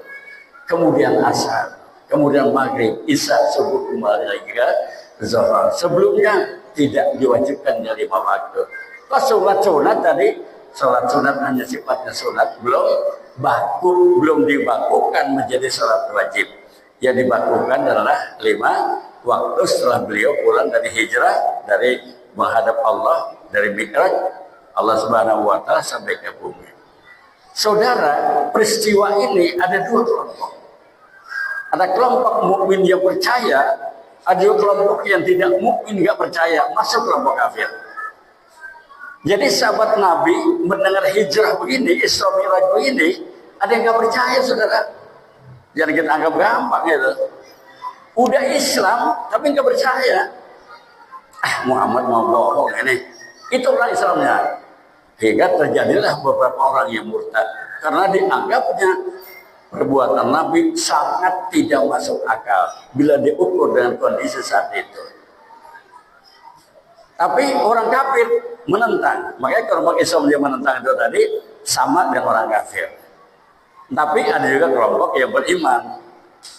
Kemudian asar, kemudian maghrib, isya, subuh, kembali lagi ke zuhur. Sebelumnya tidak diwajibkan dari 5 waktu. Kalau sholat sunat tadi, sholat sunat hanya sifatnya sunat, belum dibakukan menjadi sholat wajib. Yang dibakukan adalah 5 waktu setelah beliau pulang dari hijrah, dari menghadap Allah, dari Mi'raj Allah Subhanahu wa Ta'ala sampai ke bumi. Saudara, peristiwa ini ada 2 kelompok. Ada kelompok mukmin yang percaya, ada kelompok yang tidak mukmin, nggak percaya, masuk kelompok kafir. Jadi sahabat Nabi mendengar hijrah begini, Isra Mi'raj begini, ada yang nggak percaya, saudara. Jangan kita anggap gampang itu. Udah Islam tapi nggak percaya. Muhammad mau bohong ini. Itu orang Islamnya. Hingga terjadilah beberapa orang yang murtad karena dianggapnya perbuatan Nabi sangat tidak masuk akal bila diukur dengan kondisi saat itu. Tapi orang kafir menentang. Makanya kelompok Islam yang menentang itu tadi sama dengan orang kafir. Tapi ada juga kelompok yang beriman.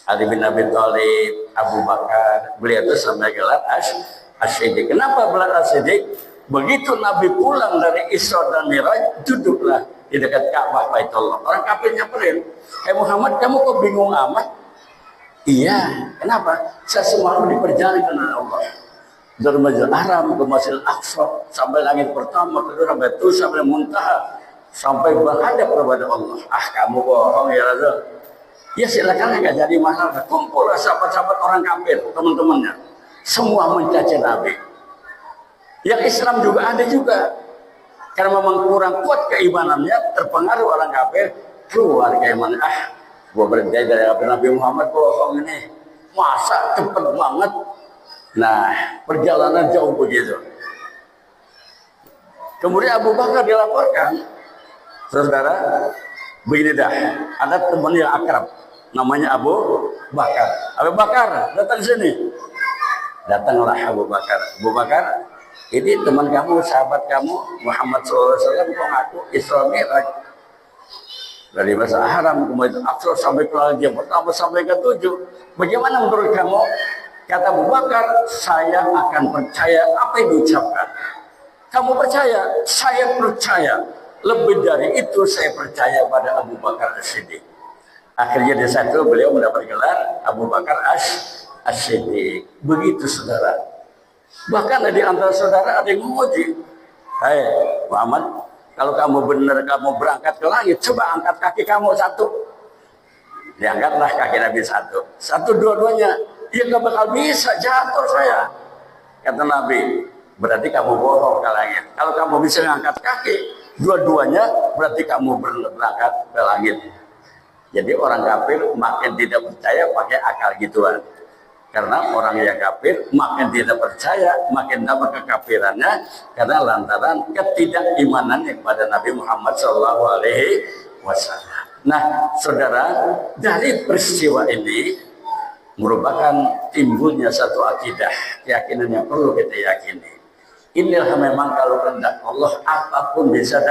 Ali bin Abi Thalib, Abu Bakar, beliau itu sampai gelar As-Siddiq. Kenapa gelar As-Siddiq? Begitu Nabi pulang dari Isra dan Mi'raj, duduklah di dekat Ka'bah Baitullah. Orang kafir nyamperin, Muhammad, kamu kok bingung amat? Iya, kenapa? Saya semalam diperjalanan dengan Allah. Dari Masjidil Haram ke Masjidil Aqsa, sampai langit pertama, kedua sampai itu, sampai muntaha, sampai menghadap kepada Allah. Kamu bohong ya Rasul. Ya silakan, nggak jadi masalah. Kumpullah sahabat-sahabat orang kafir, teman-temannya. Semua mencaci Nabi. Yang Islam juga ada juga. Karena memang kurang kuat keimanannya, terpengaruh orang kafir, keluar keimanan. Gua berhenti dari Nabi Muhammad bohong ini. Masa cepet banget. Nah, perjalanan jauh begitu. Kemudian Abu Bakar dilaporkan. Saudara, begini dah. Ada teman yang akrab. Namanya Abu Bakar. Abu Bakar, datang sini. Datanglah Abu Bakar. Abu Bakar, ini teman kamu, sahabat kamu, Muhammad SAW, kok ngaku Isra Mi'raj. Dari Masjidil Haram, kemudian Aqsa sampai ke langit yang pertama sampai ke 7. Bagaimana menurut kamu? Kata Abu Bakar, saya akan percaya apa yang diucapkan. Kamu percaya? Saya percaya. Lebih dari itu saya percaya pada Abu Bakar As-Siddiq. Akhirnya di satu beliau mendapat gelar Abu Bakar As-Siddiq. Begitu saudara. Bahkan di antara saudara ada yang menguji. Hai Muhammad, kalau kamu benar kamu berangkat ke langit, coba angkat kaki kamu satu. Diangkatlah kaki Nabi satu. Satu dua-duanya. Ya nggak bakal bisa, jatuh saya. Kata Nabi, berarti kamu bohong ke langit. Kalau kamu bisa mengangkat kaki, dua-duanya berarti kamu berangkat ke langit. Jadi orang kafir makin tidak percaya pakai akal gituan. Karena orang yang kafir makin tidak percaya, makin dapat kekafirannya karena lantaran ketidakimanannya kepada Nabi Muhammad SAW. Nah, saudara, dari peristiwa ini merupakan timbulnya satu akidah, keyakinan yang perlu kita yakini. Inilah memang kalau kehendak Allah apapun bisa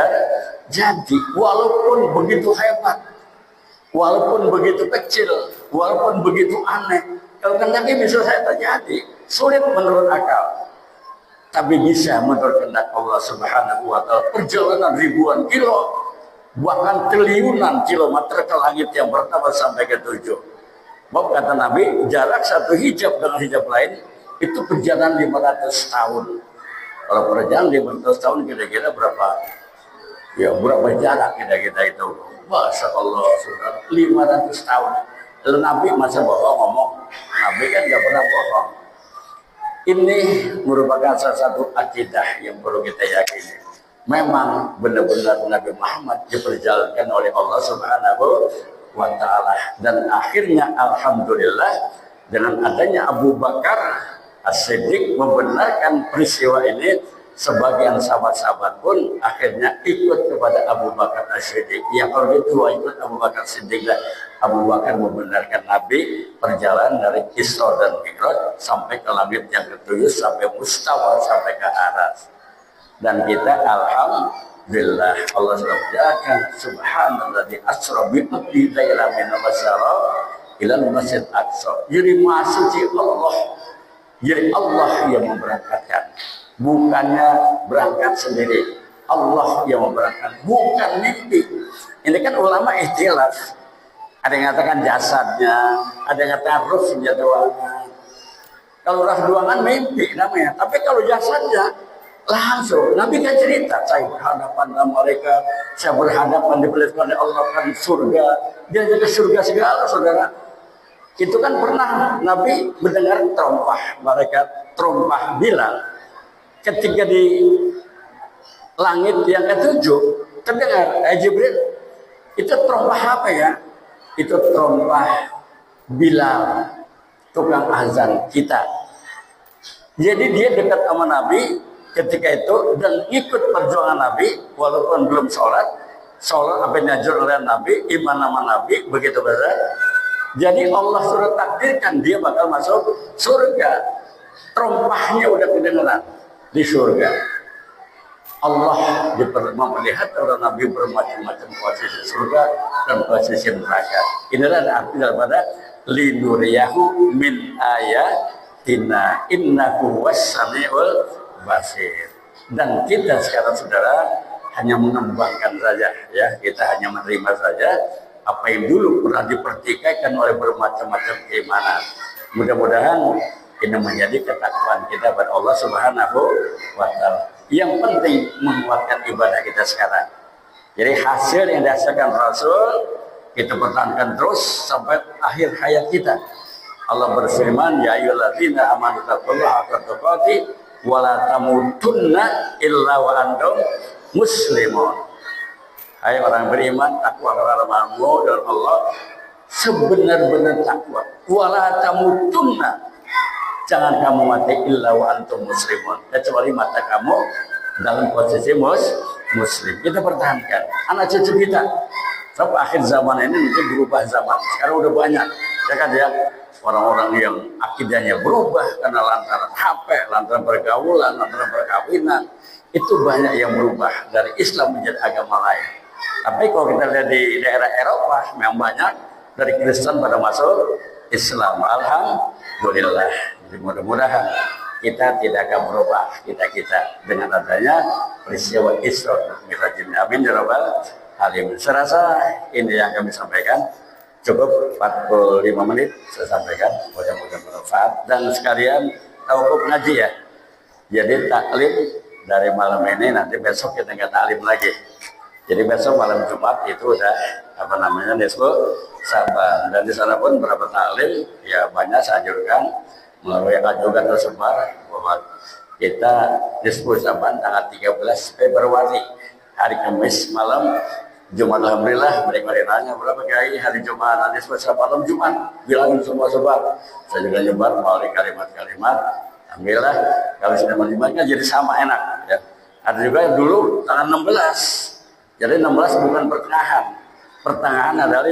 jadi, walaupun begitu hebat, walaupun begitu kecil, walaupun begitu aneh. Kalau kehendaknya bisa saya terjadi, sulit menurut akal, tapi bisa menurut kehendak Allah Subhanahu wa Ta'ala. Perjalanan ribuan kilo, bahkan triliunan kilometer ke langit yang pertama sampai ke 7. Sebab kata Nabi, jarak satu hijab dengan hijab lain itu perjalanan 500 tahun. Kalau perjalanan 500 tahun kira-kira berapa? Ya berapa jarak kira-kira itu? Masya Allah, sudah 500 tahun. Lalu Nabi masa bohong ngomong? Nabi kan gak pernah bohong. Ini merupakan salah satu akidah yang perlu kita yakini. Memang benar-benar Nabi Muhammad diperjalankan oleh Allah Subhanahu wa Ta'ala. Dan akhirnya alhamdulillah dengan adanya Abu Bakar As-Siddiq membenarkan peristiwa ini, sebagian sahabat-sahabat pun akhirnya ikut kepada Abu Bakar As-Siddiq. Ya kalau gitu ikut Abu Bakar As-Siddiq. Abu Bakar membenarkan Nabi perjalanan dari Isra dan Mi'raj sampai ke langit yang ke-7, sampai mustawa, sampai ke aras. Dan kita alhamdulillah Allah sudah menjadikan subhanalladzi asra bi abdi laila min al-masjid ila al-masjid aqsa. Jadi maksud Allah, jadi Allah yang memberangkatkan, bukannya berangkat sendiri. Allah yang memberangkatkan, bukan mimpi. Ini kan ulama ikhtilaf. Ada yang mengatakan jasadnya, ada yang mengatakan ruhnya doang. Kalau roh doangan mimpi namanya, tapi kalau jasadnya langsung. Nabi kan cerita, saya berhadapan dengan mereka, saya berhadapan diperlihatkan oleh Allah kan surga, dia jadi surga segala saudara. Itu kan pernah Nabi mendengar terompah mereka, terompah Bilal ketika di langit yang ke-7 terdengar Jibril, itu terompah apa ya? Itu terompah Bilal, tukang azan kita. Jadi dia dekat sama Nabi ketika itu dan ikut perjuangan Nabi walaupun belum sholat apa yang diajar oleh Nabi, iman nama Nabi, begitu besar. Jadi Allah sudah takdirkan dia bakal masuk surga. Terompahnya udah kedengeran di surga. Allah melihat orang Nabi bermacam-macam posisi surga dan posisi neraka. Inilah arti daripada linuriyahu min ayatina innahu was-sami'ul basir. Dan kita sekarang saudara hanya mengembangkan saja, ya, kita hanya menerima saja apa yang dulu pernah dipertikaikan oleh bermacam-macam keimanan. Mudah-mudahan ini menjadi ketakwaan kita pada Allah Subhanahu wa Ta'ala. Yang penting menguatkan ibadah kita sekarang. Jadi hasil yang dihasilkan Rasul kita pertahankan terus sampai akhir hayat kita. Allah berfirman, ya ayyuhalladzina amanu taqullaha haqqa tuqatih wa la tamutunna illa wa antum muslimun. Hai orang beriman, takwa kepadamu dan Allah sebenar-benar takwa. Wa la tamutunna, jangan kamu mati illa wa antum muslimun, kecuali mata kamu dalam posisi muslim. Kita pertahankan anak cucu kita sampai akhir zaman ini. Mungkin berubah zaman sekarang udah banyak ya kan, ya, orang-orang yang akidahnya berubah karena lantaran HP, lantaran pergaulan, lantaran perkawinan. Itu banyak yang berubah dari Islam menjadi agama lain. Tapi kalau kita lihat di daerah Eropa memang banyak dari Kristen pada masuk Islam. Alhamdulillah. Mudah-mudahan kita tidak akan berubah kita dengan adanya peristiwa Isra dan Mi'raj. Amin ya rabbal alamin. Saya rasa ini yang kami sampaikan. Cukup 45 menit saya sampaikan, mudah-mudahan bermanfaat. Dan sekalian tawakuf ngaji ya. Jadi taklim dari malam ini, nanti besok kita nggak taklim lagi. Jadi besok malam Jumat itu udah nisfu Saban, dan di sana pun berapa taklim ya banyak saya anjurkan melalui juga tersebar bahwa kita nisfu Saban tanggal 13 Februari hari Kamis malam Jumat. Alhamdulillah mereka nanya berapa kali hari Jumat, nanti selesai malam Jumat bilangin semua sebar. Saya juga nyebar melalui kalimat-kalimat. Alhamdulillah kalau sudah menyebutnya jadi sama enak ya. Ada juga yang dulu tanggal 16, jadi 16 bukan pertengahan adalah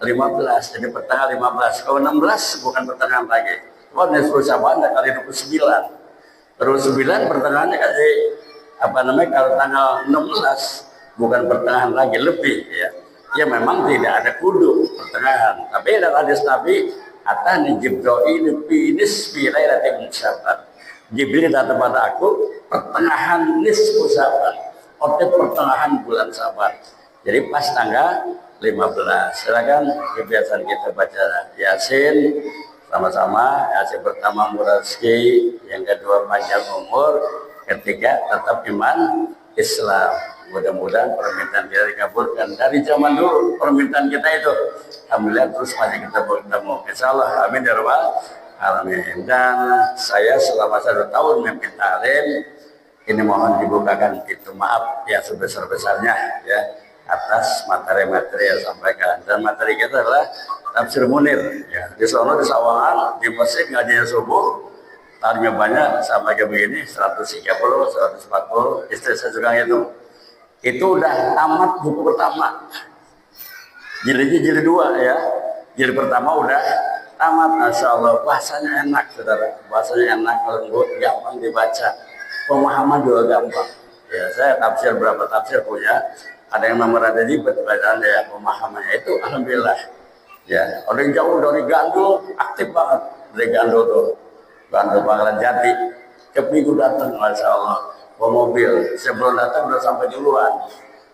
15, jadi pertengahan 15. Kalau 16 bukan pertengahan lagi. Kalau nisfu Syaban kali 29. Terus 9 pertengahannya kali kalau tanggal 16 bukan pertengahan lagi, lebih ya. Ya memang tidak ada kudu pertengahan. Tapi dalam hadis Nabi, atani Jibril fi nisfi lailatin Syaban. Jibril datang pada aku pertengahan nisfu Syaban, atau pertengahan bulan Syaban. Jadi pas tanggal 15. Silakan kebiasaan kita baca Yasin sama-sama. Yasin pertama murah rezeki, yang kedua panjang umur, ketiga tetap iman Islam. Mudah-mudahan permintaan kita dikabulkan. Dari zaman dulu permintaan kita itu, alhamdulillah terus masih kita bertemu. Insyaallah, amin ya rabbal alamin. Dan saya selama 1 tahun memimpin taklim ini mohon dibukakan pintu maaf yang sebesar-besarnya ya atas materi-materi yang sampaikan. Dan materi kita adalah tafsir Munir ya. Di sana di Sawangan di masjid ngajinya subuh, tarimnya banyak sampai ke begini 130, 140, istri saya juga ngitung. Itu udah tamat buku pertama. Jilid 2 ya. Jilid pertama udah tamat. Masya Allah, bahasanya enak saudara. Bahasanya enak, lembut, gampang dibaca. Pemahaman juga gampang. Ya, saya tafsir berapa tafsir punya. Ada yang nomor ada di bacaan ya, pemahamannya itu alhamdulillah. Ya, orang jauh dari Gandul aktif banget dari Gandul tuh. Gandul Pangkalan Jati. Tiap minggu datang, Masya Allah. Bawa mobil, sebelum datang udah sampai duluan.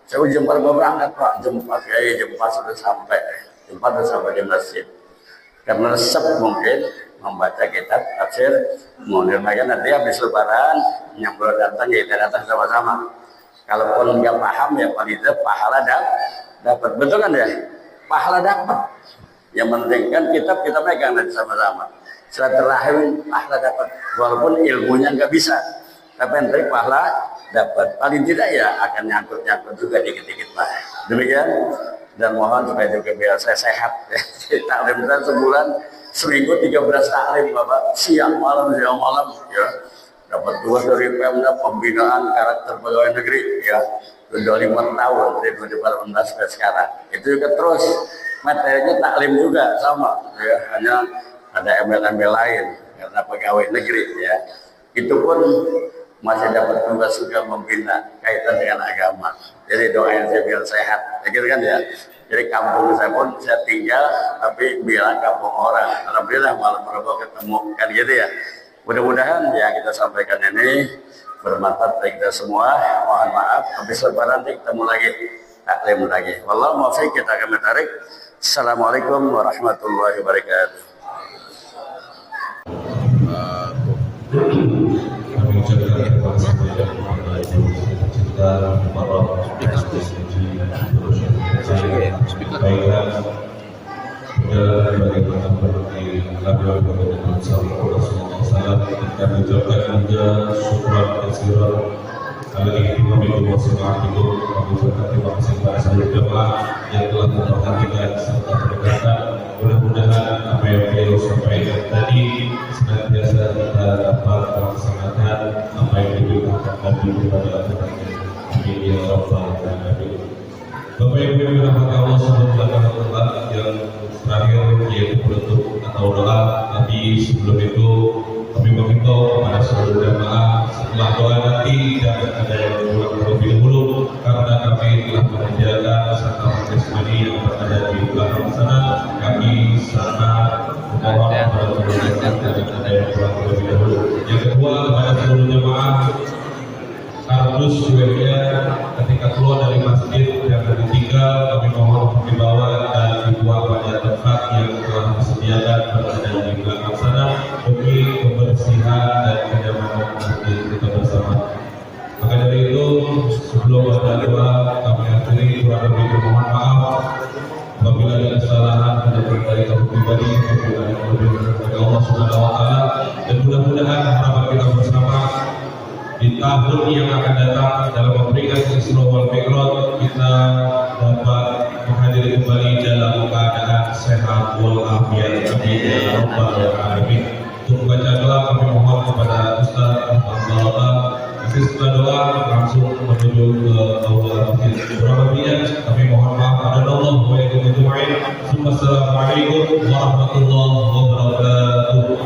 Saya jam 4 berangkat Pak, jam 4 jam 4 sudah sampai. Jam 4 sudah sampai di masjid. Karena resep mungkin membaca kitab tafsir Munir. Nanti habis lebaran yang belum datang ya kita datang sama-sama. Kalaupun nggak paham ya paling tidak pahala dapat. Betul kan ya? Pahala dapat. Yang penting kan kitab kita megang nanti sama-sama. Silaturahim pahala dapat. Walaupun ilmunya nggak bisa. Tapi nanti pahala dapat. Paling tidak ya akan nyangkut-nyangkut juga dikit-dikit lah. Demikian. Dan mohon supaya juga biar saya sehat. Taklim saya sebulan, seminggu 13 taklim Bapak. Siang malam ya. Dapat 2 dari Pemda pembinaan karakter pegawai negeri ya. Sudah 5 tahun dari 2018 sampai sekarang. Itu juga terus materinya taklim juga sama ya. Hanya ada embel-embel lain karena pegawai negeri ya. Itu pun masih dapat tugas juga membina kaitan dengan agama. Jadi doain saya biar sehat, gitu kan ya. Jadi kampung saya pun saya tinggal, tapi bilang kampung orang. Alhamdulillah malam Rabu ketemu, kan gitu ya. Mudah-mudahan ya kita sampaikan ini bermanfaat bagi kita semua. Mohon maaf, habis lebaran nanti ketemu lagi, taklim lagi. Wallahu muwaffiq, kita akan tarik. Assalamualaikum warahmatullahi wabarakatuh. Kami ucapkan terima kasih kepada Ibu Cipta Mubarak baiklah perjalanan bagi bertambah di Nabi Muhammad SAW. Kami ucapkan juga syukur kasiran alaihi wa sallam. Kami ucapkan terima kasih kepada seluruh jemaah yang telah memperhatikan serta berkata. Mudah-mudahan apa yang beliau sampaikan tadi senantiasa kita dapat melaksanakan apa yang diberikan Nabi kepada kita. Amin ya rabbal alamin. Bapak Ibu yang dirahmati Allah Subhanahu wa taala, yang terakhir yaitu penutup atau doa. Tapi sebelum itu kami meminta kepada seluruh jemaah setelah doa nanti dan ada yang pulang terlebih dahulu karena kami telah menyediakan serta jasmani yang berada di belakang sana. Kami sangat memohon kepada seluruh jemaah dan ada yang pulang terlebih dahulu. Yang kedua, kepada seluruh jemaah kardus juga ketika keluar dari masjid jangan ditinggal. Kami mohon dibawa dan dibuang pada tempat yang telah disediakan berada di belakang sana demi kebersihan dan kenyamanan masjid kita bersama. Maka dari itu sebelum ada doa kami akhiri kurang lebih mohon maaf apabila ada kesalahan dari kami pribadi apabila ada lebih dari Allah Subhanahu wa taala, dan mudah-mudahan harapan kita bersama di tahun yang akan datang dalam memberikan Isra wal Mi'raj kita dapat menghadiri kembali dalam keadaan sehat walafiat. Amin ya rabbal alamin. Untuk membaca doa kami mohon kepada Ustaz Muhammad Sallallahu Nanti setelah doa langsung menuju ke aula masjid. Kurang lebihnya kami mohon maaf. Adallah wa yakum ajma'in. Assalamualaikum warahmatullahi wabarakatuh.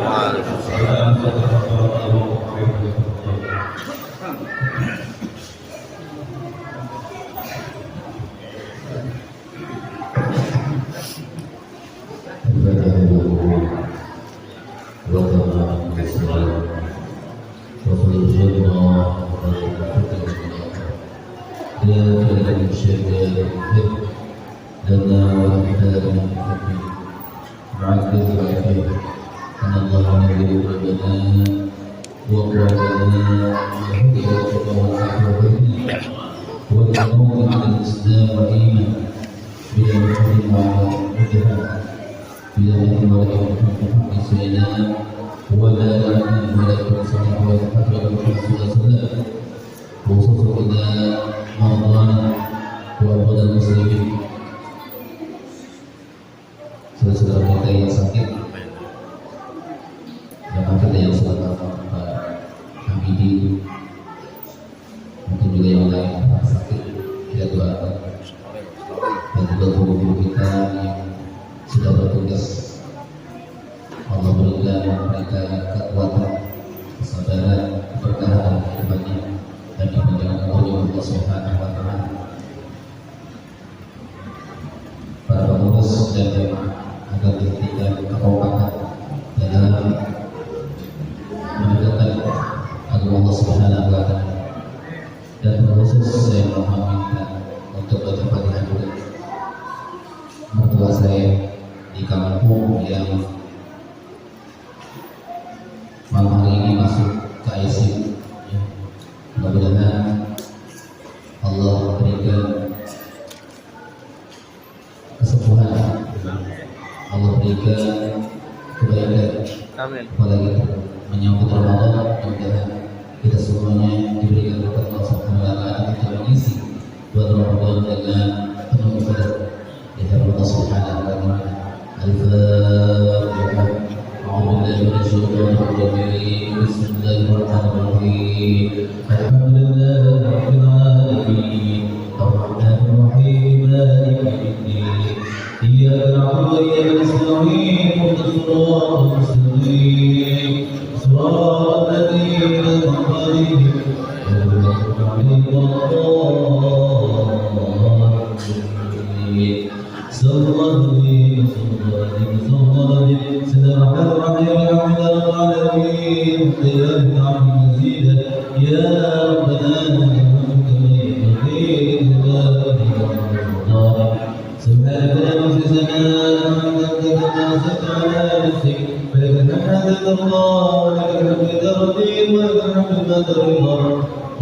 Saudara-saudara kita yang sakit, jamaah kita yang selamat, Pak Hamidi, mungkin juga yang lain yang sakit, kita doakan. Dan juga guru-guru kita yang sudah bertugas, Allah berikan mereka kekuatan, kesabaran, keberkahan dalam kehidupannya, dan dipanjangkan oleh Allah Subhanahu wa Ta'ala. Para pengurus dan jemaah agar diberikan kekompakan dalam menegakkan agama Allah Subhanahu wa Ta'ala. Dan khusus saya mohon minta untuk baca Fatihah juga. Mertua saya di kampung yang malam hari ini masuk ke ICU, mudah-mudahan Allah berikan kesembuhan, Allah berikan kebaikan. Amin. Apalagi menyambut Ramadan, mudah-mudahan kita semuanya diberikan berkat Allah Subhanahu wa Ta'ala untuk mengisi bulan Ramadan dengan penuh ibadah di hadapan Allah Subhanahu wa Ta'ala. Al-Fatihah. A'udzu billahi minasy syaithanir rajim. Bismillahirrahmanirrahim. Alhamdulillahi rabbil alamin. Ar-Rahmanir Rahim. Maliki yaumiddin. Iyyaka na'budu wa iyyaka nasta'in. Ihdinas siratal mustaqim. Siratal ladzina an'amta 'alaihim ghairil maghdubi 'alaihim waladdallin. Sallallahu alaihi wasallam. Bismillahirrahmanirrahim. Alhamdulillahi rabbil alamin. Qiyamul majid. Ya rabbana سبحانك لا نحصي ثناء عليك كما أثنيت على نفسك فلك الحمد لله ولك الحمد إذا رضيت ولك الحمد ما ترضى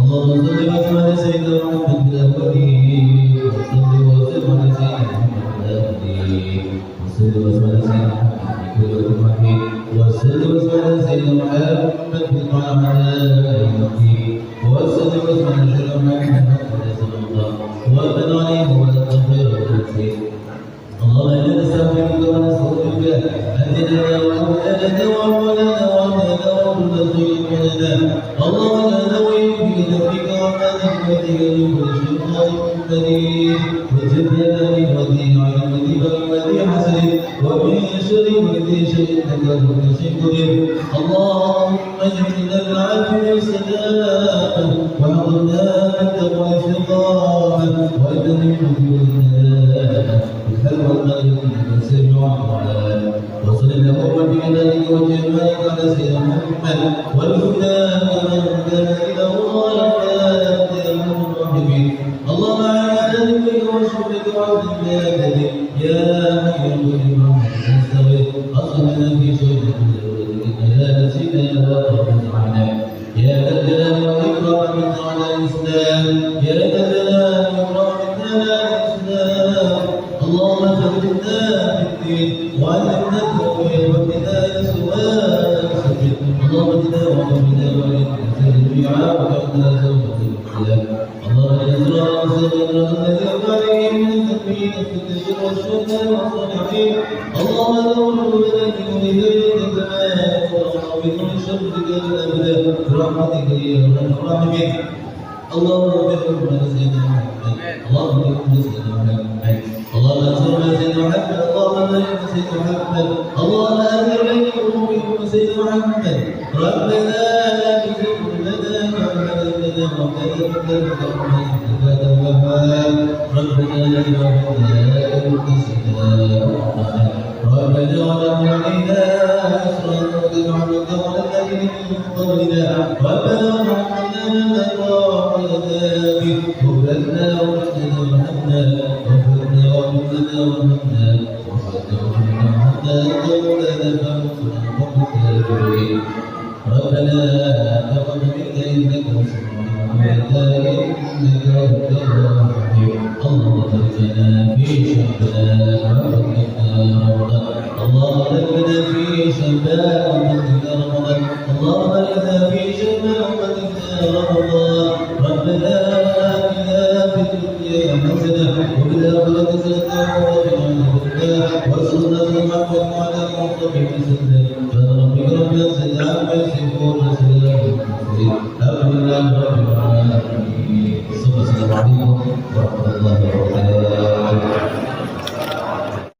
اللهم صل وسلم على سيدنا محمد في الأولين وصل وسلم على سيدنا محمد في الآخرين وصل وسلم على سيدنا محمد في كل وقت وحيد وصل وسلم على سيدنا محمد في القرآن وصل وسلم على سيدنا محمد وابن عليه ولا تغفر التوفيق اللهم انا نستغفرك ونستغفرك انزلنا وامنا وامنا وامنا وامنا سيدنا اللهم لا نوي في ذنبك وما نحمدك من كل شيطان كريم وجبنا من وذي علم وذي حسن ومن شر كل شيء انك كل شيء قدير اللهم اجعلنا العافيه والسلام وحفظنا من تقوى الشيطان وإذن بالحلوى الملك والسر والقرآن وصل اللهم بجلالك وجمالك على سيدنا محمد والهدى ومن كان إلى الله الراحمين اللهم على ذلك وشكرك وعبد الله يا حي القيوم نستغفر أصلنا في شيء لا نسينا وقد عنا يا ذا الجلال والإكرام من على الإسلام يا ذا الجلال والإكرام من على الإسلام اللهم ثبتنا في الدين وعلمنا التوحيد وقنا السؤال اللهم اهدنا وقنا وإنا الدعاء وقنا زوجة الإسلام اللهم اجعل صراط الذين عليهم من التكبير في الشر والشهداء والصالحين اللهم نور قلوبنا بنور هدايتك كما يقول من شرك الأبدان برحمتك يا ارحم الراحمين. اللهم اغفر لنا سيدنا محمد، اللهم اغفر لنا سيدنا محمد، اللهم انصر سيدنا محمد، اللهم انصر سيدنا محمد، اللهم انزل بين قلوبهم سيدنا محمد. ربنا لا تزغ قلوبنا بعد إذ هديتنا وهب لنا من لدنك رحمة إنك أنت الوهاب. ربنا لا تجعلنا كالمفسدين ربنا ولا علينا أسرا وتجعل على الذين من قبلنا ربنا وارحمنا من رحمتنا به وفقنا وارحمنا وارحمنا وفقنا وارحمنا وارحمنا وفقنا حتى قولنا فانصرنا الكافرين. ربنا تقبل منا إنك أنت إنك أنت الرحيم. اللهم اجعلنا في شباب وبلغنا رمضان. اللهم اجعلنا في شباب وبلغنا رمضان. اللهم اجعلنا في شباب وبلغنا رمضان. ربنا آتنا في الدنيا حسنة وفي الآخرة حسنة وقنا عذاب النار. وصلى الله على محمد وعلى آله وصحبه وسلم.